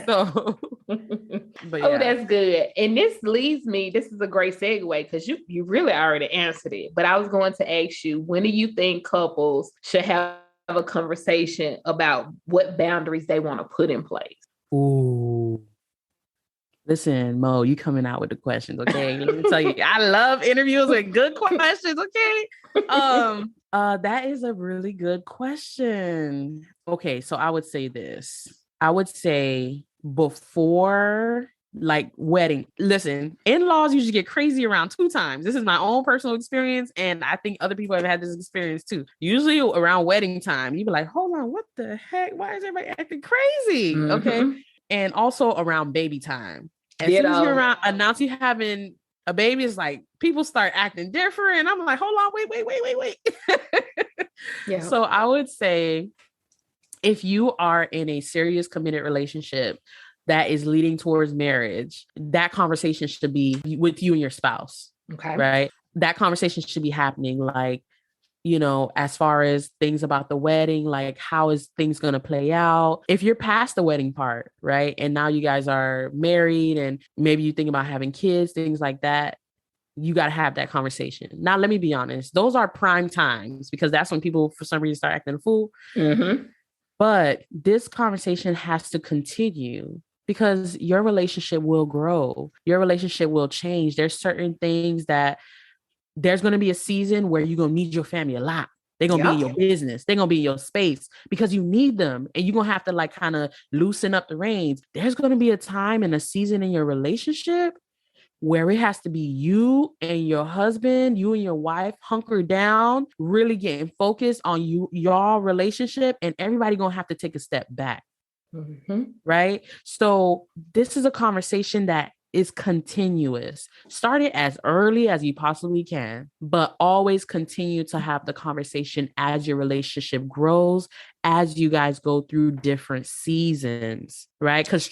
So, but oh, that's good. And this is a great segue because you really already answered it. But I was going to ask you, when do you think couples should have a conversation about what boundaries they want to put in place? Ooh. Listen, Mo, you coming out with the questions, okay? Let me tell you, I love interviews with good questions, okay? That is a really good question. Okay, so I would say this. I would say before like wedding, listen, in-laws usually get crazy around 2 times. This is my own personal experience, and I think other people have had this experience too. Usually around wedding time, you be like, hold on, what the heck? Why is everybody acting crazy? Mm-hmm. Okay. And also around baby time. As soon as you're around announcing you having a baby, it's like people start acting different. And I'm like, hold on, wait. Yeah. So I would say if you are in a serious committed relationship that is leading towards marriage, that conversation should be with you and your spouse. Okay. Right. That conversation should be happening. Like, you know, as far as things about the wedding, like how is things going to play out? If you're past the wedding part, right? And now you guys are married and maybe you think about having kids, things like that. You got to have that conversation. Now, let me be honest. Those are prime times because that's when people, for some reason, start acting a fool. Mm-hmm. But this conversation has to continue because your relationship will grow. Your relationship will change. There's certain things that there's going to be a season where you're going to need your family a lot. They're going to be in your business. They're going to be in your space because you need them. And you're going to have to like kind of loosen up the reins. There's going to be a time and a season in your relationship where it has to be you and your husband, you and your wife hunker down, really getting focused on your relationship, and everybody going to have to take a step back. Mm-hmm. Right? So this is a conversation that is continuous. Start it as early as you possibly can, but always continue to have the conversation as your relationship grows, as you guys go through different seasons, right? Because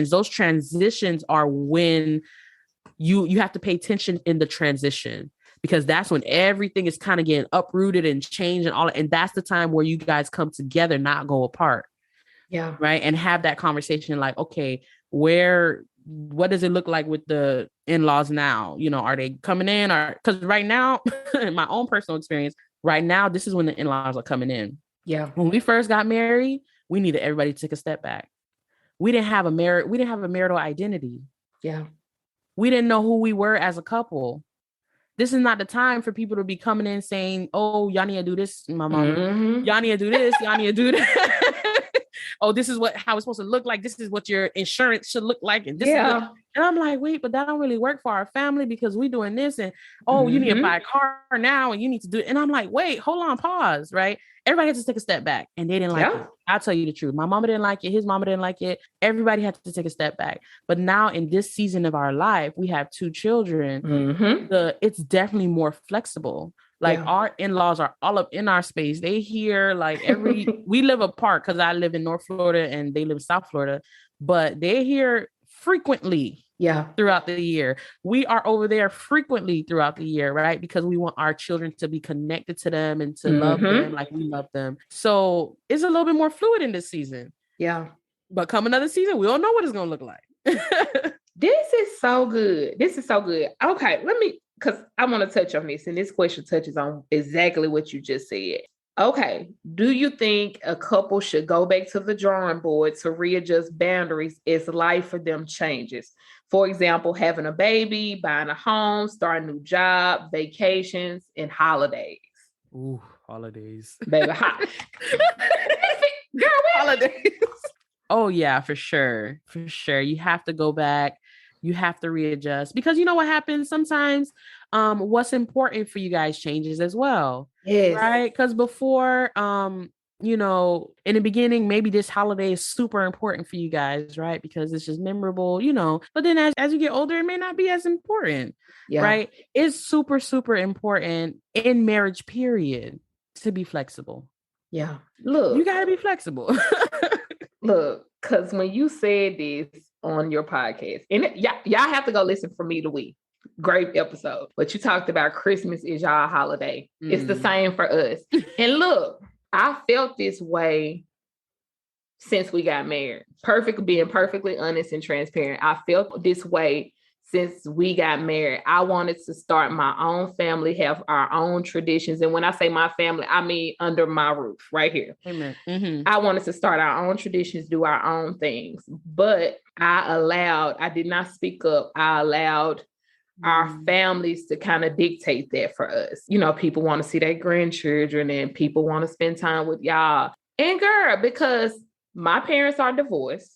those transitions are when you have to pay attention in the transition, because that's when everything is kind of getting uprooted and changed and all. And that's the time where you guys come together, not go apart. Yeah. Right. And have that conversation like, okay, what does it look like with the in-laws now? You know, are they coming in? Or because right now, in my own personal experience, right now, this is when the in-laws are coming in. Yeah. When we first got married, we needed everybody to take a step back. We didn't have a marital identity. Yeah. We didn't know who we were as a couple. This is not the time for people to be coming in saying, oh, y'all need to do this, my mom. Mm-hmm. Y'all need to do this. Y'all need to do that. Oh, this is how it's supposed to look like. This is what your insurance should look like. And this is and I'm like, wait, but that don't really work for our family because we're doing this. And you need to buy a car now and you need to do it. And I'm like, wait, hold on, pause, right? Everybody had to take a step back and they didn't like it. I'll tell you the truth. My mama didn't like it. His mama didn't like it. Everybody had to take a step back. But now in this season of our life, we have 2 children. Mm-hmm. It's definitely more flexible. Like our in-laws are all up in our space. They hear like we live apart because I live in North Florida and they live in South Florida, but they hear frequently throughout the year. We are over there frequently throughout the year, right? Because we want our children to be connected to them and to love them like we love them. So it's a little bit more fluid in this season. Yeah. But come another season, we don't know what it's going to look like. This is so good. Okay, because I want to touch on this, and this question touches on exactly what you just said. Okay, do you think a couple should go back to the drawing board to readjust boundaries as life for them changes? For example, having a baby, buying a home, starting a new job, vacations, and holidays. Ooh, holidays. Baby, girl, holidays. Oh, yeah, for sure. For sure. You have to go back. You have to readjust because you know what happens sometimes. What's important for you guys changes as well. Yes. Right. Because before, you know, in the beginning, maybe this holiday is super important for you guys, right? Because it's just memorable, you know, but then as you get older, it may not be as important. Yeah. Right. It's super, super important in marriage period to be flexible. Yeah. Look, you got to be flexible. Look, because when you said this, on your podcast. And y'all have to go listen for me to we. Great episode. But you talked about Christmas is y'all holiday. It's the same for us. And look, I felt this way since we got married. Being perfectly honest and transparent. I felt this way since we got married. I wanted to start my own family, have our own traditions. And when I say my family, I mean under my roof right here. Amen. Mm-hmm. I wanted to start our own traditions, do our own things. But I did not speak up. I allowed our families to kind of dictate that for us. You know, people want to see their grandchildren and people want to spend time with y'all. And girl, because my parents are divorced.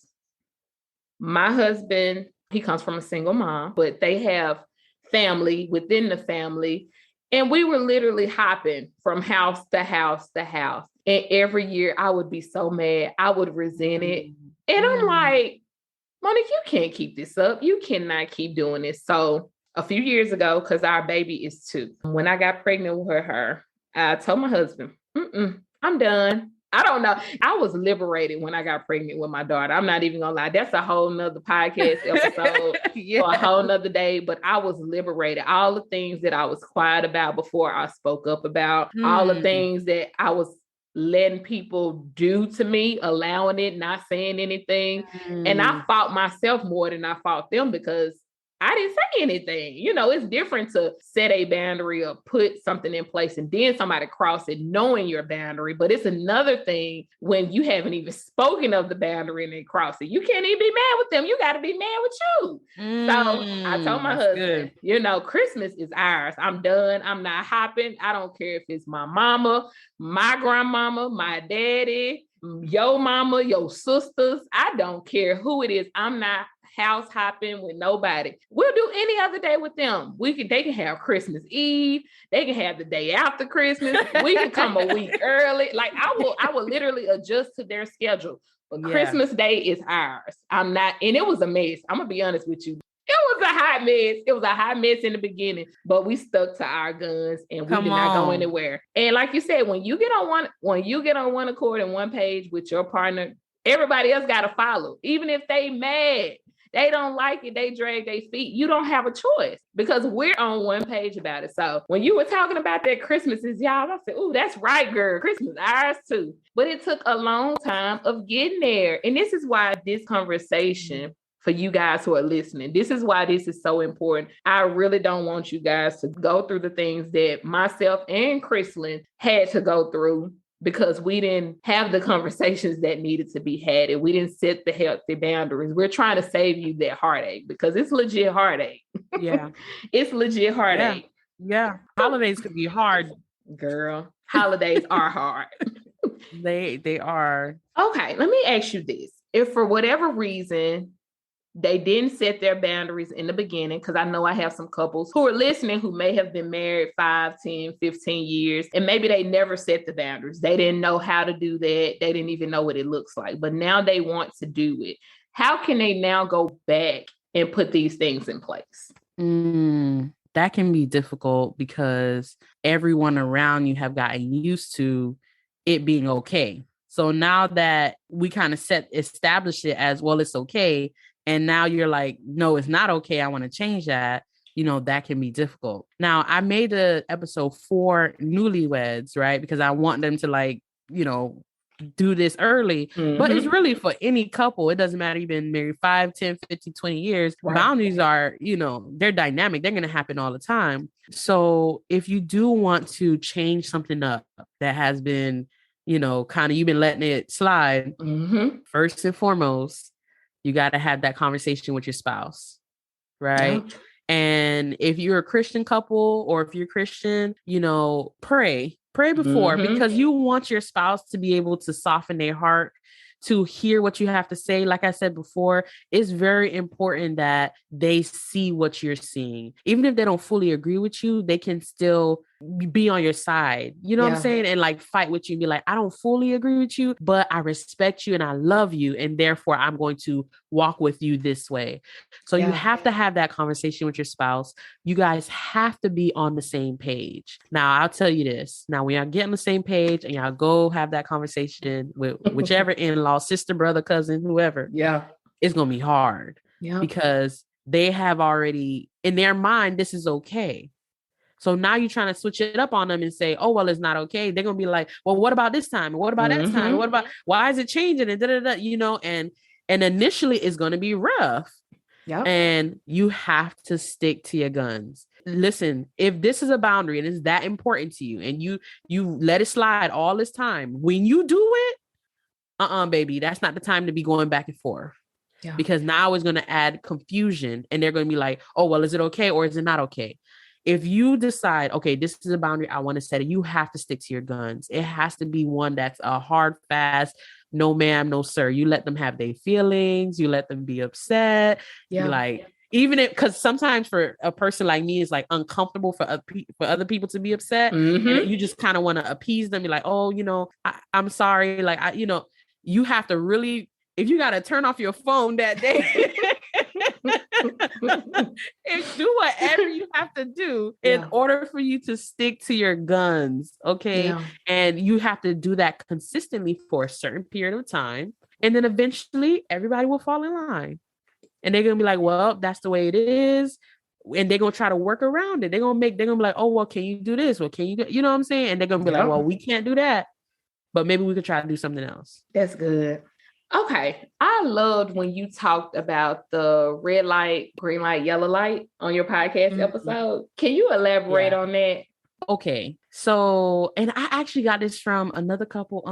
My husband, he comes from a single mom, but they have family within the family. And we were literally hopping from house to house to house. And every year I would be so mad. I would resent it. And I'm like, Monique, you can't keep this up. You cannot keep doing this. So a few years ago, because our baby is 2, when I got pregnant with her, I told my husband, I'm done. I don't know. I was liberated when I got pregnant with my daughter. I'm not even gonna lie. That's a whole nother podcast episode for a whole nother day, but I was liberated. All the things that I was quiet about before I spoke up about, all the things that I was letting people do to me, allowing it, not saying anything. And I fought myself more than I fought them because I didn't say anything. You know, it's different to set a boundary or put something in place and then somebody cross it knowing your boundary. But it's another thing when you haven't even spoken of the boundary and they cross it. You can't even be mad with them. You got to be mad with you. So I told my husband, you know, Christmas is ours. I'm done. I'm not hopping. I don't care if it's my mama, my grandmama, my daddy, your mama, your sisters. I don't care who it is. I'm not house hopping with nobody. We'll do any other day with them. They can have Christmas Eve. They can have the day after Christmas. We can come a week early. Like I will literally adjust to their schedule. But Christmas Day is ours. I'm not, and it was a mess. I'm gonna be honest with you. It was a hot mess. It was a hot mess in the beginning, but we stuck to our guns and we did not go anywhere. And like you said, when you get on one accord and one page with your partner, everybody else got to follow. Even if they mad, they don't like it, they drag their feet. You don't have a choice because we're on one page about it. So when you were talking about that Christmas is y'all, I said, "Ooh, that's right, girl. Christmas ours too." But it took a long time of getting there. And this is why this conversation, for you guys who are listening, this is why this is so important. I really don't want you guys to go through the things that myself and Christ-Lynn had to go through because we didn't have the conversations that needed to be had and we didn't set the healthy boundaries. We're trying to save you that heartache because it's legit heartache. Yeah. It's legit heartache. Yeah. Holidays could be hard. Girl, holidays are hard. They are. Okay, let me ask you this. If for whatever reason they didn't set their boundaries in the beginning, because I know I have some couples who are listening who may have been married 5, 10, 15 years, and maybe they never set the boundaries. They didn't know how to do that. They didn't even know what it looks like, but now they want to do it. How can they now go back and put these things in place? That can be difficult because everyone around you have gotten used to it being okay. So now that we kind of established it as, well, it's okay. And now you're like, no, it's not okay. I want to change that. You know, that can be difficult. Now, I made an episode for newlyweds, right? Because I want them to like, you know, do this early, but it's really for any couple. It doesn't matter. You've been married 5, 10, 15, 20 years. Right. Boundaries are, you know, they're dynamic. They're going to happen all the time. So if you do want to change something up that has been, you know, kind of, you've been letting it slide, first and foremost, you got to have that conversation with your spouse, right? Yeah. And if you're a Christian couple or if you're Christian, you know, pray before because you want your spouse to be able to soften their heart to hear what you have to say. Like I said before, it's very important that they see what you're seeing. Even if they don't fully agree with you, they can still be on your side. You know what I'm saying? And like fight with you and be like, I don't fully agree with you, but I respect you and I love you. And therefore I'm going to walk with you this way. So you have to have that conversation with your spouse. You guys have to be on the same page. Now, I'll tell you this. Now, when y'all get on the same page and y'all go have that conversation with whichever in-law, sister, brother, cousin, whoever. Yeah. it's going to be hard because they have already in their mind, this is okay. So now you're trying to switch it up on them and say, oh, well, it's not okay. They're going to be like, well, what about this time? And what about that time? And what about, why is it changing? And and initially it's going to be rough. Yep. And you have to stick to your guns. Listen, if this is a boundary and it's that important to you and you let it slide all this time, when you do it, baby, that's not the time to be going back and forth. Yeah. Because now it's going to add confusion and they're going to be like, oh, well, is it okay or is it not okay? If you decide, okay, this is a boundary, I want to set it, you have to stick to your guns. It has to be one that's a hard, fast, no ma'am, no sir. You let them have their feelings. You let them be upset. Yeah. Like, even if, because sometimes for a person like me, it's like uncomfortable for other people to be upset. And you just kind of want to appease them. You're like, oh, I'm sorry. Like, you have to really, if you got to turn off your phone that day, and do whatever you have to do in order for you to stick to your guns. Okay. Yeah. And you have to do that consistently for a certain period of time. And then eventually everybody will fall in line and they're going to be like, well, that's the way it is. And they're going to try to work around it. They're going to be like, oh, well, can you do this? Well, can you do, you know what I'm saying? And they're going to be like, well, we can't do that, but maybe we could try to do something else. That's good. Okay. I loved when you talked about the red light, green light, yellow light on your podcast episode. Can you elaborate on that? Okay. So, and I actually got this from another couple.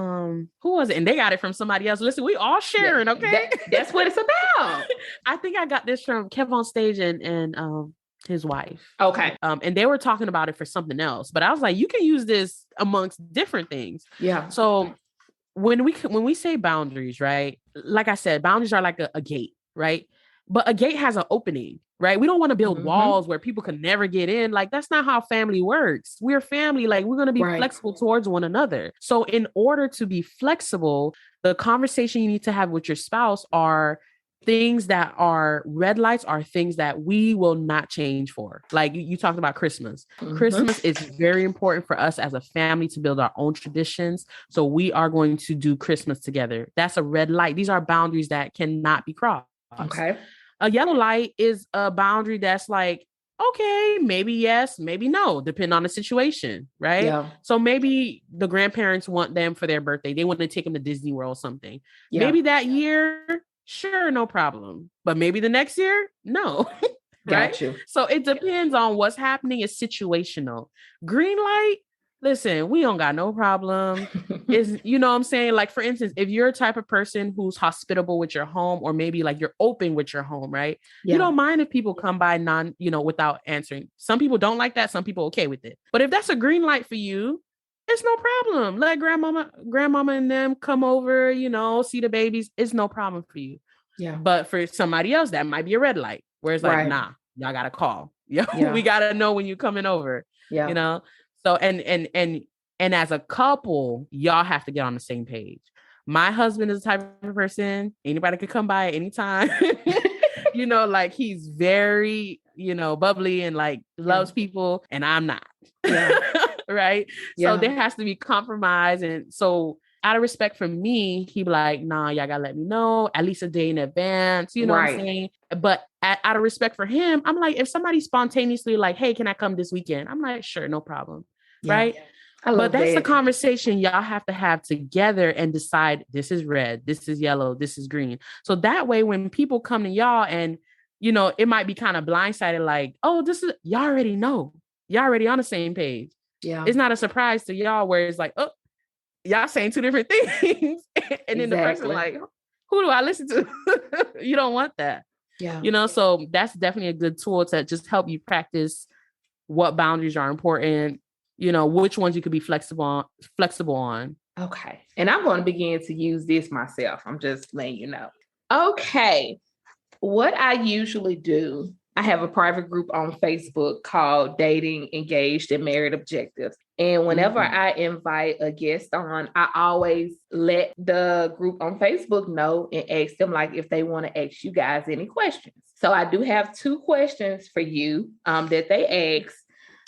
Who was it? And they got it from somebody else. Listen, we all sharing, okay? That's what it's about. I think I got this from Kev on Stage and his wife. Okay. And they were talking about it for something else, but I was like, you can use this amongst different things. Yeah. So when we say boundaries, right? Like I said, boundaries are like a gate, right? But a gate has an opening, right? We don't want to build walls where people can never get in. Like, that's not how family works. We're family. Like, we're going to be flexible towards one another. So in order to be flexible, the conversation you need to have with your spouse are things that are red lights, are things that we will not change for. Like you talked about Christmas. Christmas is very important for us as a family to build our own traditions. So we are going to do Christmas together. That's a red light. These are boundaries that cannot be crossed. Okay. A yellow light is a boundary that's like, okay, maybe yes, maybe no, depending on the situation, right? Yeah. So maybe the grandparents want them for their birthday. They want to take them to Disney World or something. Yeah. Maybe that year, sure, no problem. But maybe the next year, no. Right? Got you. So it depends on what's happening. It's situational. Green light, listen, we don't got no problem. Is, you know what I'm saying? Like, for instance, if you're a type of person who's hospitable with your home, or maybe like you're open with your home, right? Yeah. You don't mind if people come by without answering. Some people don't like that. Some people okay with it. But if that's a green light for you, it's no problem. Let grandmama and them come over, see the babies. It's no problem for you. Yeah. But for somebody else, that might be a red light where it's like, nah, y'all got to call. We got to know when you're coming over, So, and as a couple, y'all have to get on the same page. My husband is the type of person, anybody could come by at any time. Like, he's very, bubbly and like loves people, and I'm not. Yeah. Right. Yeah. So there has to be compromise. And so out of respect for me, he be like, nah, y'all gotta let me know at least a day in advance. You know what I'm saying? But out of respect for him, I'm like, if somebody spontaneously like, hey, can I come this weekend? I'm like, sure, no problem. Yeah. Right. But that's the conversation y'all have to have together and decide, this is red, this is yellow, this is green. So that way, when people come to y'all and, it might be kind of blindsided, like, oh, this is, y'all already know. Y'all already on the same page. Yeah. It's not a surprise to y'all where it's like, oh, y'all saying two different things. And then the person like, who do I listen to? You don't want that. Yeah. So that's definitely a good tool to just help you practice what boundaries are important, which ones you could be flexible on. Okay. And I'm going to begin to use this myself. I'm just letting you know. Okay. What I usually do, I have a private group on Facebook called Dating, Engaged, and Married Objectives. And whenever I invite a guest on, I always let the group on Facebook know and ask them, like, if they want to ask you guys any questions. So I do have 2 questions for you that they ask.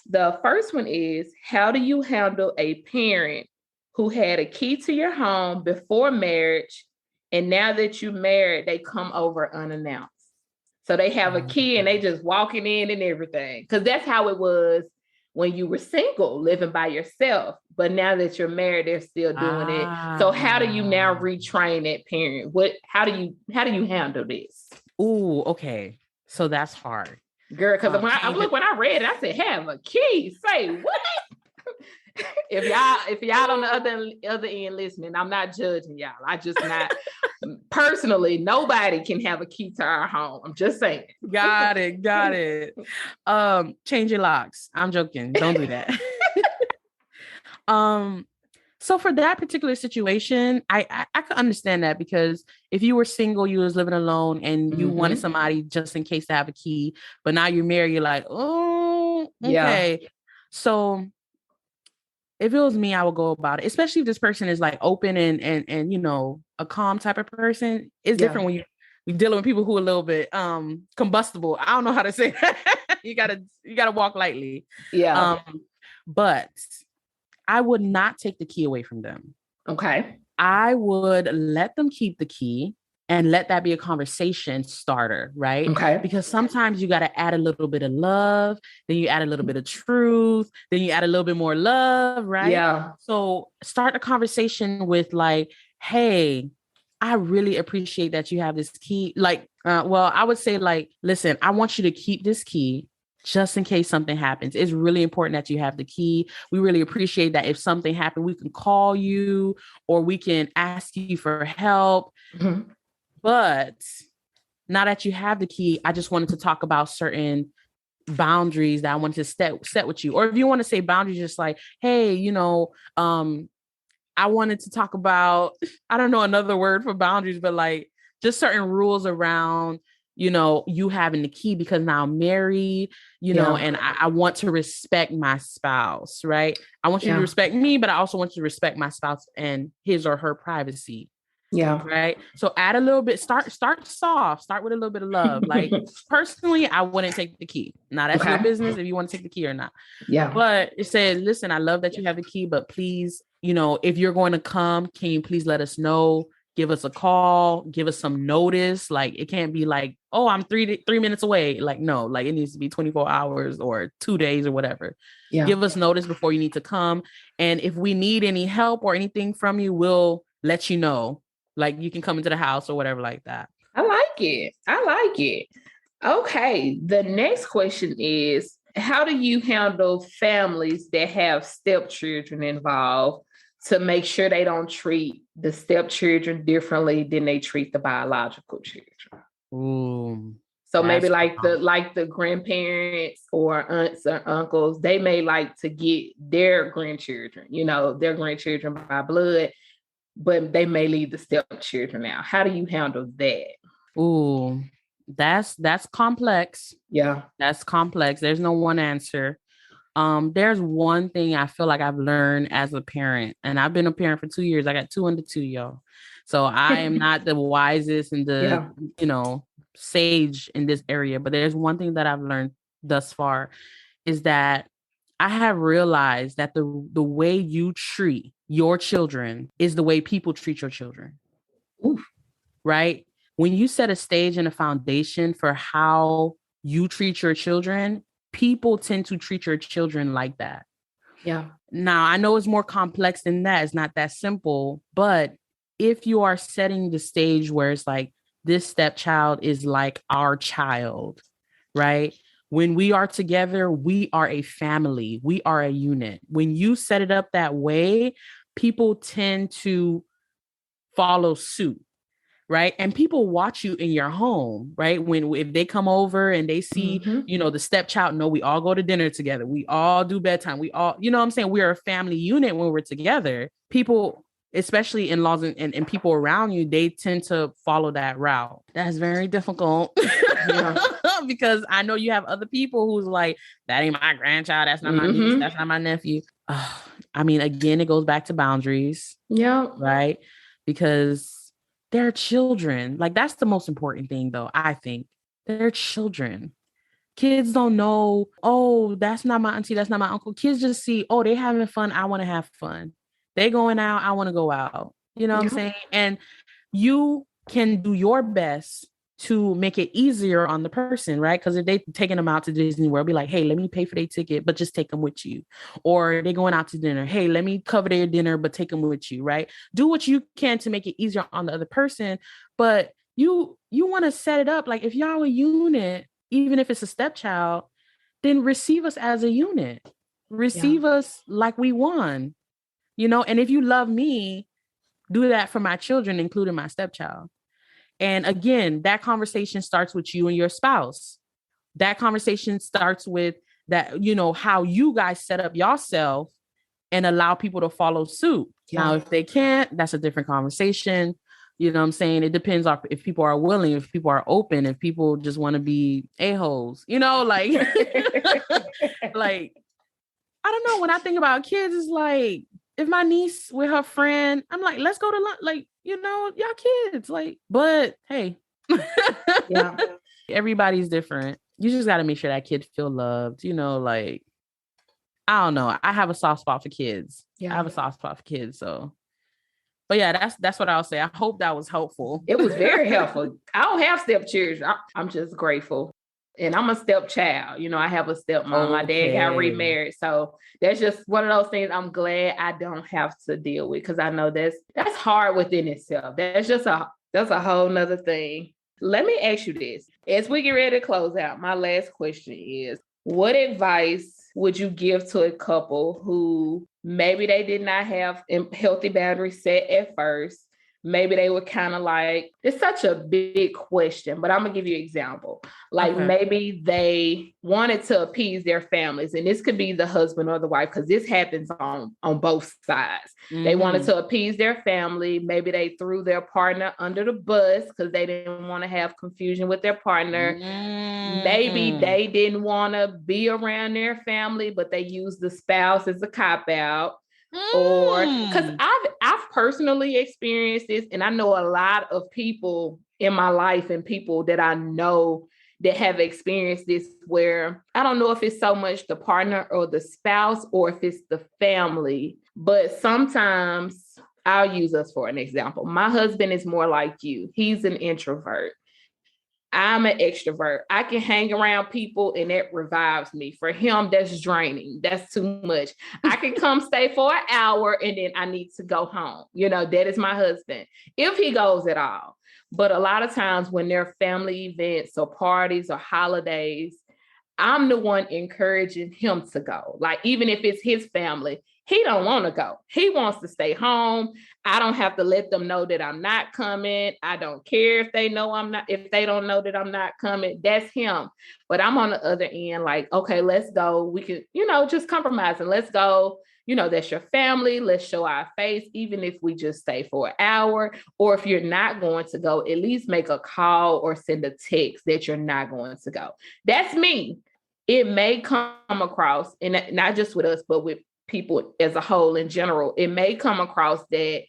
The first one is, how do you handle a parent who had a key to your home before marriage And now that you're married, they come over unannounced. So they have a key and they just walking in and everything. Because that's how it was when you were single, living by yourself. But now that you're married, they're still doing it. So how do you now retrain that parent? How do you handle this? Ooh, okay. So that's hard. Girl, because when I read it, I said, have a key. Say what? If y'all on the other end listening, I'm not judging y'all. I just not personally, nobody can have a key to our home. I'm just saying. Got it. Change your locks. I'm joking. Don't do that. So for that particular situation, I could understand that, because if you were single, you was living alone and you wanted somebody just in case to have a key, but now you're married, you're like, oh, okay. Yeah. So if it was me, I would go about it, especially if this person is like open and you know, a calm type of person. It's different when you're dealing with people who are a little bit combustible. I don't know how to say that. You gotta walk lightly. Yeah. But I would not take the key away from them. Okay. I would let them keep the key and let that be a conversation starter, right? Okay. Because sometimes you got to add a little bit of love, then you add a little bit of truth, then you add a little bit more love, right? Yeah. So start a conversation with like, hey, I really appreciate that you have this key. Like, I would say like, listen, I want you to keep this key just in case something happens. It's really important that you have the key. We really appreciate that if something happened, we can call you or we can ask you for help. Mm-hmm. But now that you have the key, I just wanted to talk about certain boundaries that I wanted to set with you. Or if you want to say boundaries, just like, hey, you know, I wanted to talk about, I don't know another word for boundaries, but like just certain rules around, you know, you having the key, because now I'm married, you know, and I want to respect my spouse, right? I want you to respect me, but I also want you to respect my spouse and his or her privacy. Yeah. Right. So add a little bit, start soft, start with a little bit of love. Like personally, I wouldn't take the key. Now that's your business if you want to take the key or not. Yeah. But it says, listen, I love that you have the key, but please, you know, if you're going to come, can you please let us know? Give us a call, give us some notice. Like it can't be like, oh, I'm 3 minutes away. Like, no, like it needs to be 24 hours or 2 days or whatever. Yeah. Give us notice before you need to come. And if we need any help or anything from you, we'll let you know. Like you can come into the house or whatever like that. I like it. Okay. The next question is, how do you handle families that have stepchildren involved to make sure they don't treat the stepchildren differently than they treat the biological children? Ooh, so maybe like the grandparents or aunts or uncles, they may like to get their grandchildren, you know, their grandchildren by blood, but they may leave the stepchildren out. How do you handle that? Ooh, that's complex. Yeah. That's complex. There's no one answer. There's one thing I feel like I've learned as a parent, and I've been a parent for 2 years. I got 2 under 2, y'all. So I am not the wisest and the, you know, sage in this area, but there's one thing that I've learned thus far is that I have realized that the way you treat your children is the way people treat your children. Oof. Right? When you set a stage and a foundation for how you treat your children, people tend to treat your children like that. Yeah. Now, I know it's more complex than that. It's not that simple. But if you are setting the stage where it's like, this stepchild is like our child, right? When we are together, we are a family. We are a unit. When you set it up that way, people tend to follow suit. Right. And people watch you in your home, right? If they come over and they see, you know, the stepchild, no, we all go to dinner together. We all do bedtime. We all, you know what I'm saying? We are a family unit when we're together. People, especially in-laws and people around you, they tend to follow that route. That's very difficult because I know you have other people who's like, that ain't my grandchild. That's not my niece. That's not my nephew. I mean, again, it goes back to boundaries. Yeah. Right. Because they're children. Like that's the most important thing though. I think they're children. Kids don't know, oh, that's not my auntie. That's not my uncle. Kids just see, oh, they having fun. I want to have fun. They going out. I want to go out. You know what I'm saying? And you can do your best to make it easier on the person, right? Because if they taking them out to Disney World, be like, hey, let me pay for their ticket, but just take them with you. Or they going out to dinner. Hey, let me cover their dinner, but take them with you, right? Do what you can to make it easier on the other person. But you want to set it up like if y'all a unit, even if it's a stepchild, then receive us as a unit. Receive us like we won, and if you love me, do that for my children, including my stepchild. And again, that conversation starts with you and your spouse. That conversation starts with that, how you guys set up yourself and allow people to follow suit. Yeah. Now, if they can't, that's a different conversation. You know what I'm saying? It depends on if people are willing, if people are open, if people just want to be a-holes, like, like, I don't know. When I think about kids, it's like, if my niece with her friend, I'm like, let's go to lunch. Like, y'all kids, like, but hey, yeah, everybody's different. You just got to make sure that kid feel loved, like, I don't know. I have a soft spot for kids. Yeah. I have a soft spot for kids. So, but yeah, that's what I'll say. I hope that was helpful. It was very helpful. I don't have stepchildren. I'm just grateful. And I'm a stepchild. I have a stepmom. Okay. My dad got remarried. So that's just one of those things I'm glad I don't have to deal with, because I know that's hard within itself. That's a whole nother thing. Let me ask you this. As we get ready to close out, my last question is, what advice would you give to a couple who maybe they did not have healthy boundaries set at first? Maybe they were kind of like, it's such a big question, but I'm going to give you an example. Like, maybe they wanted to appease their families, and this could be the husband or the wife, because this happens on both sides. Mm-hmm. They wanted to appease their family. Maybe they threw their partner under the bus because they didn't want to have confusion with their partner. Mm-hmm. Maybe they didn't want to be around their family, but they used the spouse as a cop-out. Or because I've personally experienced this, and I know a lot of people in my life and people that I know that have experienced this, where I don't know if it's so much the partner or the spouse or if it's the family, but sometimes I'll use us for an example. My husband is more like you. He's an introvert. I'm an extrovert. I can hang around people and that revives me. For him, that's draining. That's too much. I can come stay for an hour and then I need to go home. That is my husband, if he goes at all. But a lot of times when there are family events or parties or holidays, I'm the one encouraging him to go. Like, even if it's his family, he don't want to go. He wants to stay home. I don't have to let them know that I'm not coming. I don't care if they know I'm not, if they don't know that I'm not coming. That's him. But I'm on the other end, like, okay, let's go. We can, just compromise and let's go. That's your family. Let's show our face, even if we just stay for an hour. Or if you're not going to go, at least make a call or send a text that you're not going to go. That's me. It may come across, and not just with us, but with people as a whole in general, it may come across that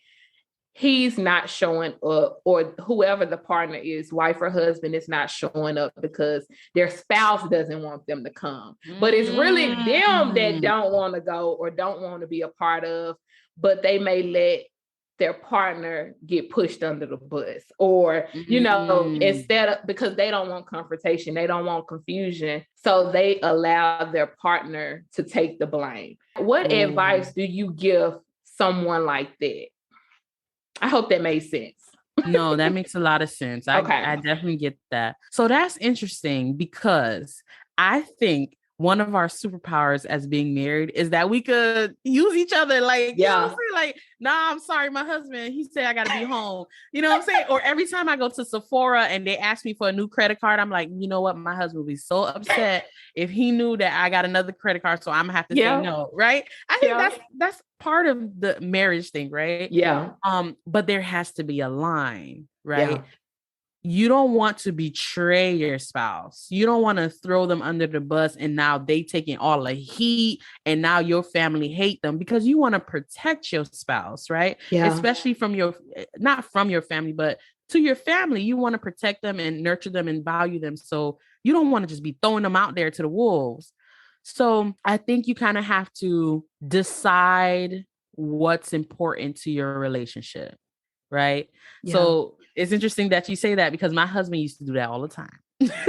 he's not showing up, or whoever the partner is, wife or husband, is not showing up because their spouse doesn't want them to come. But it's really them that don't want to go or don't want to be a part of, but they may let their partner get pushed under the bus, or, instead of, because they don't want confrontation, they don't want confusion. So they allow their partner to take the blame. What advice do you give someone like that? I hope that made sense. No, that makes a lot of sense. Okay. I definitely get that. So that's interesting, because I think one of our superpowers as being married is that we could use each other. Like, like, nah, I'm sorry, my husband, he said I got to be home. You know what I'm saying? Or every time I go to Sephora and they ask me for a new credit card, I'm like, you know what? My husband would be so upset if he knew that I got another credit card. So I'm gonna have to say no. Right. I think that's part of the marriage thing. Right. Yeah. But there has to be a line, right? Yeah. You don't want to betray your spouse. You don't want to throw them under the bus and now they taking all the heat and now your family hate them, because you want to protect your spouse, right? Yeah. Especially not from your family, but to your family. You want to protect them and nurture them and value them. So you don't want to just be throwing them out there to the wolves. So I think you kind of have to decide what's important to your relationship. right? Yeah. So it's interesting that you say that because my husband used to do that all the time.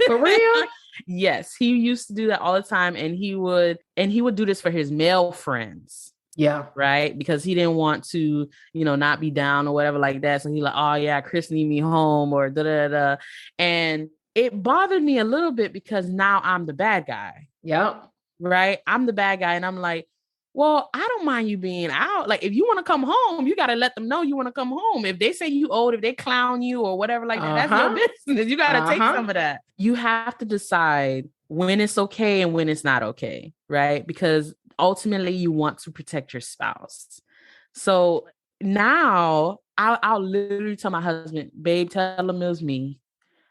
For real? Yes, he used to do that all the time, and he would do this for his male friends. Yeah. Right. Because he didn't want to, not be down or whatever like that. So he like, oh yeah, Chris need me home or da da da. And it bothered me a little bit because now I'm the bad guy. Yep. Right. I'm the bad guy. And I'm like, well, I don't mind you being out. Like, if you want to come home, you got to let them know you want to come home. If they say you old, if they clown you or whatever like that, that's your business. You got to take some of that. You have to decide when it's okay and when it's not okay. Right. Because ultimately you want to protect your spouse. So now I'll literally tell my husband, babe, tell him it was me.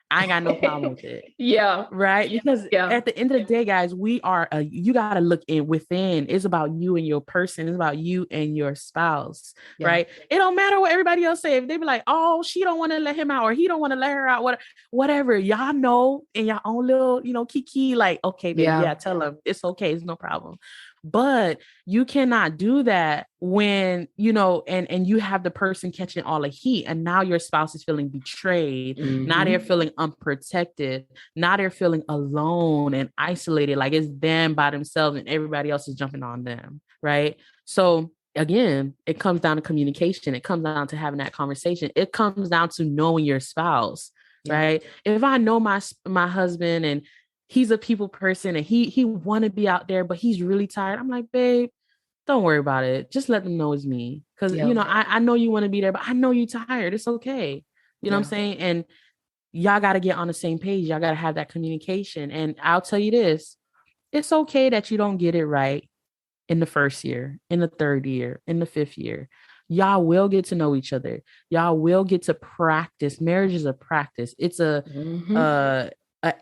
I ain't got no problem with it. Yeah. Right. Because at the end of the day, guys, we are, you got to look within. It's about you and your person. It's about you and your spouse. Yeah. Right. It don't matter what everybody else say. If they be like, oh, she don't want to let him out or he don't want to let her out, whatever, y'all know in your own little, kiki, like, okay, baby, yeah, tell him it's okay. It's no problem. But you cannot do that when, and you have the person catching all the heat and now your spouse is feeling betrayed. Mm-hmm. Now they're feeling unprotected. Now they're feeling alone and isolated. Like it's them by themselves and everybody else is jumping on them. Right. So again, it comes down to communication. It comes down to having that conversation. It comes down to knowing your spouse. Yeah. Right. If I know my husband and he's a people person and he want to be out there, but he's really tired. I'm like, babe, don't worry about it. Just let them know it's me. Cause I know you want to be there, but I know you're tired. It's okay. You know what I'm saying? And y'all got to get on the same page. Y'all got to have that communication. And I'll tell you this, it's okay that you don't get it right in the first year, in the third year, in the fifth year. Y'all will get to know each other. Y'all will get to practice. Marriage is a practice. It's a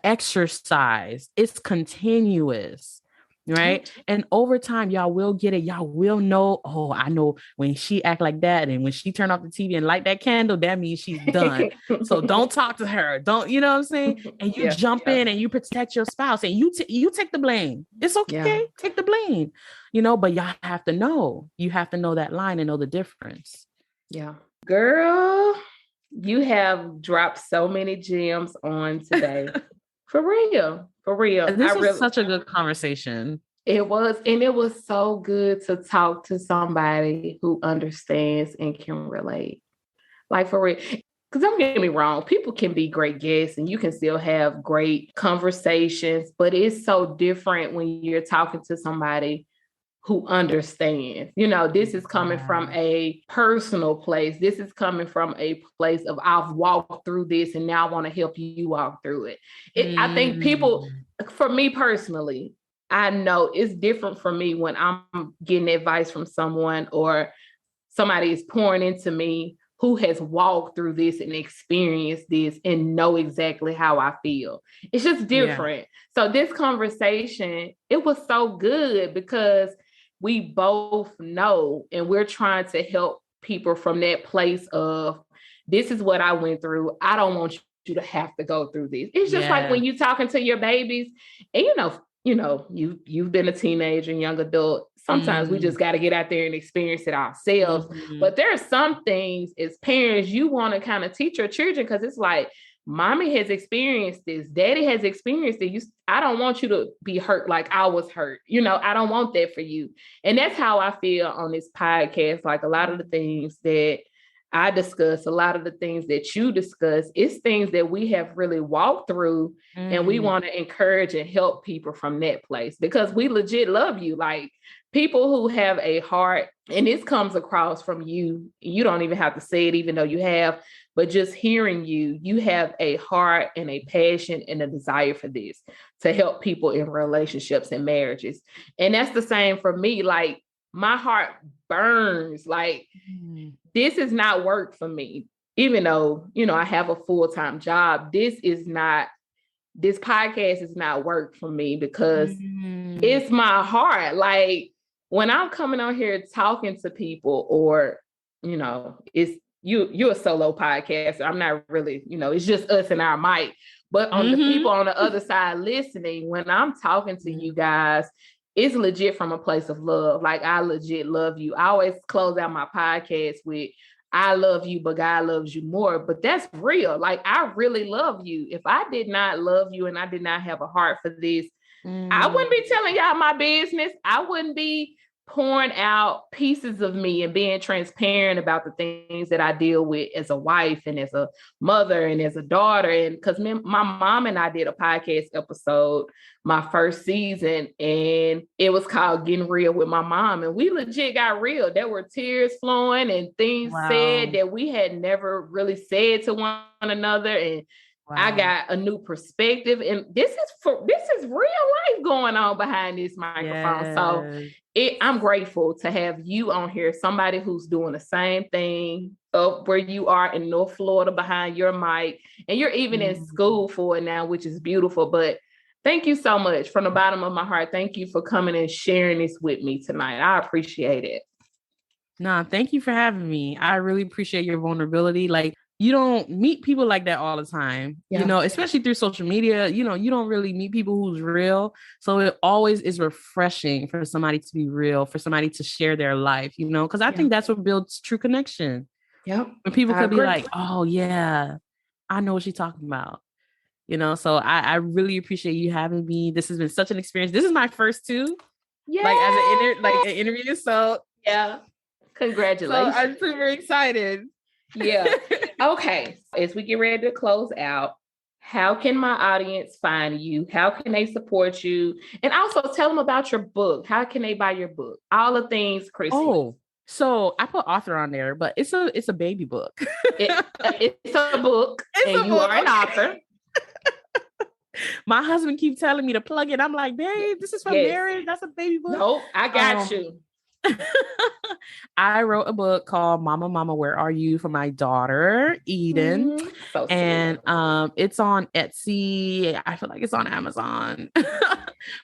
exercise. It's continuous, right? And over time, y'all will get it. Y'all will know, oh, I know when she act like that and when she turn off the TV and light that candle, that means she's done. So don't talk to her. Don't, you know what I'm saying? And you jump in and you protect your spouse and you take the blame. It's okay. Take the blame, but y'all have to know. You have to know that line and know the difference. Yeah. Girl, you have dropped so many gems on today. For real. This was such a good conversation. It was. And it was so good to talk to somebody who understands and can relate. Like for real. Because don't get me wrong, people can be great guests and you can still have great conversations, but it's so different when you're talking to somebody who understands. This is coming from a personal place. This is coming from a place of I've walked through this and now I want to help you walk through it. I think people, for me personally, I know it's different for me when I'm getting advice from someone or somebody is pouring into me who has walked through this and experienced this and know exactly how I feel. It's just different. Yeah. So this conversation, it was so good because we both know and we're trying to help people from that place of this is what I went through. I don't want you to have to go through this. It's just like when you're talking to your babies and you've been a teenager and young adult. Sometimes we just got to get out there and experience it ourselves. But there are some things as parents you want to kind of teach your children because it's like, mommy has experienced this. Daddy has experienced it. I don't want you to be hurt like I was hurt. I don't want that for you. And that's how I feel on this podcast. Like a lot of the things that I discuss, a lot of the things that you discuss, it's things that we have really walked through and we want to encourage and help people from that place because we legit love you. Like people who have a heart, and this comes across from you. You don't even have to say it, even though you have, but just hearing you have a heart and a passion and a desire for this to help people in relationships and marriages. And that's the same for me. Like my heart burns. Like this is not work for me, even though, I have a full-time job. This podcast is not work for me because it's my heart. Like when I'm coming on here talking to people or, it's you're a solo podcaster. I'm not really, it's just us and our mic, but on the people on the other side listening, when I'm talking to you guys, it's legit from a place of love. Like I legit love you. I always close out my podcast with, I love you, but God loves you more. But that's real. Like, I really love you. If I did not love you and I did not have a heart for this, I wouldn't be telling y'all my business. I wouldn't be pouring out pieces of me and being transparent about the things that I deal with as a wife and as a mother and as a daughter. And because my mom and I did a podcast episode my first season, and it was called Getting Real with My Mom. And we legit got real. There were tears flowing and things said that we had never really said to one another. And I got a new perspective, and this is real life going on behind this microphone. So I'm grateful to have you on here, somebody who's doing the same thing up where you are in North Florida behind your mic, and you're even in school for it now, which is beautiful. But thank you so much from the bottom of my heart. Thank you for coming and sharing this with me tonight. I appreciate it. Nah, thank you for having me. I really appreciate your vulnerability. Like, you don't meet people like that all the time, especially through social media. You don't really meet people who's real. So it always is refreshing for somebody to be real, for somebody to share their life, because I think that's what builds true connection. Yep. When people could be like, oh yeah, I know what she's talking about. So I really appreciate you having me. This has been such an experience. This is my first too. Yeah. Like as an interview. So yeah. Congratulations. So I'm super excited. Yeah. Okay. As we get ready to close out, how can my audience find you? How can they support you? And also tell them about your book. How can they buy your book? All the things, Christy. Oh, so I put author on there, but it's a baby book. It's a book, and you are an author. My husband keeps telling me to plug it. I'm like, babe, this is for marriage. That's a baby book. Nope, I got you. I wrote a book called Mama, Mama, Where Are You? For my daughter, Eden. So and it's on Etsy. I feel like it's on Amazon,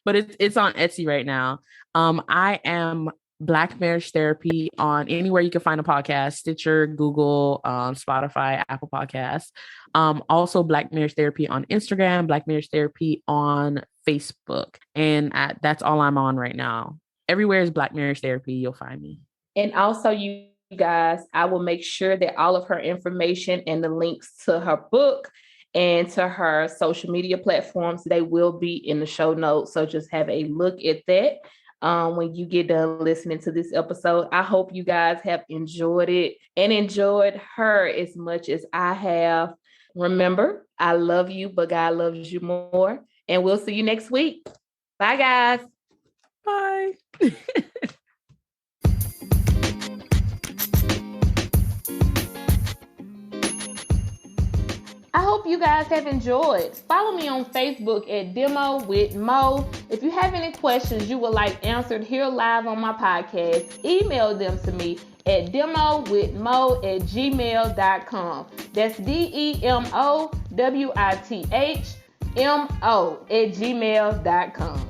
but it's on Etsy right now. I am Black Marriage Therapy on anywhere you can find a podcast, Stitcher, Google, Spotify, Apple Podcasts. Also Black Marriage Therapy on Instagram, Black Marriage Therapy on Facebook. And that's all I'm on right now. Everywhere is Black Marriage Therapy. You'll find me. And also, you guys, I will make sure that all of her information and the links to her book and to her social media platforms, they will be in the show notes. So just have a look at that when you get done listening to this episode. I hope you guys have enjoyed it and enjoyed her as much as I have. Remember, I love you, but God loves you more. And we'll see you next week. Bye, guys. Bye. I hope you guys have enjoyed. Follow me on Facebook at Demo with Mo. If you have any questions you would like answered here live on my podcast, email them to me at demowithmo@gmail.com. That's DEMOWITHMO@gmail.com.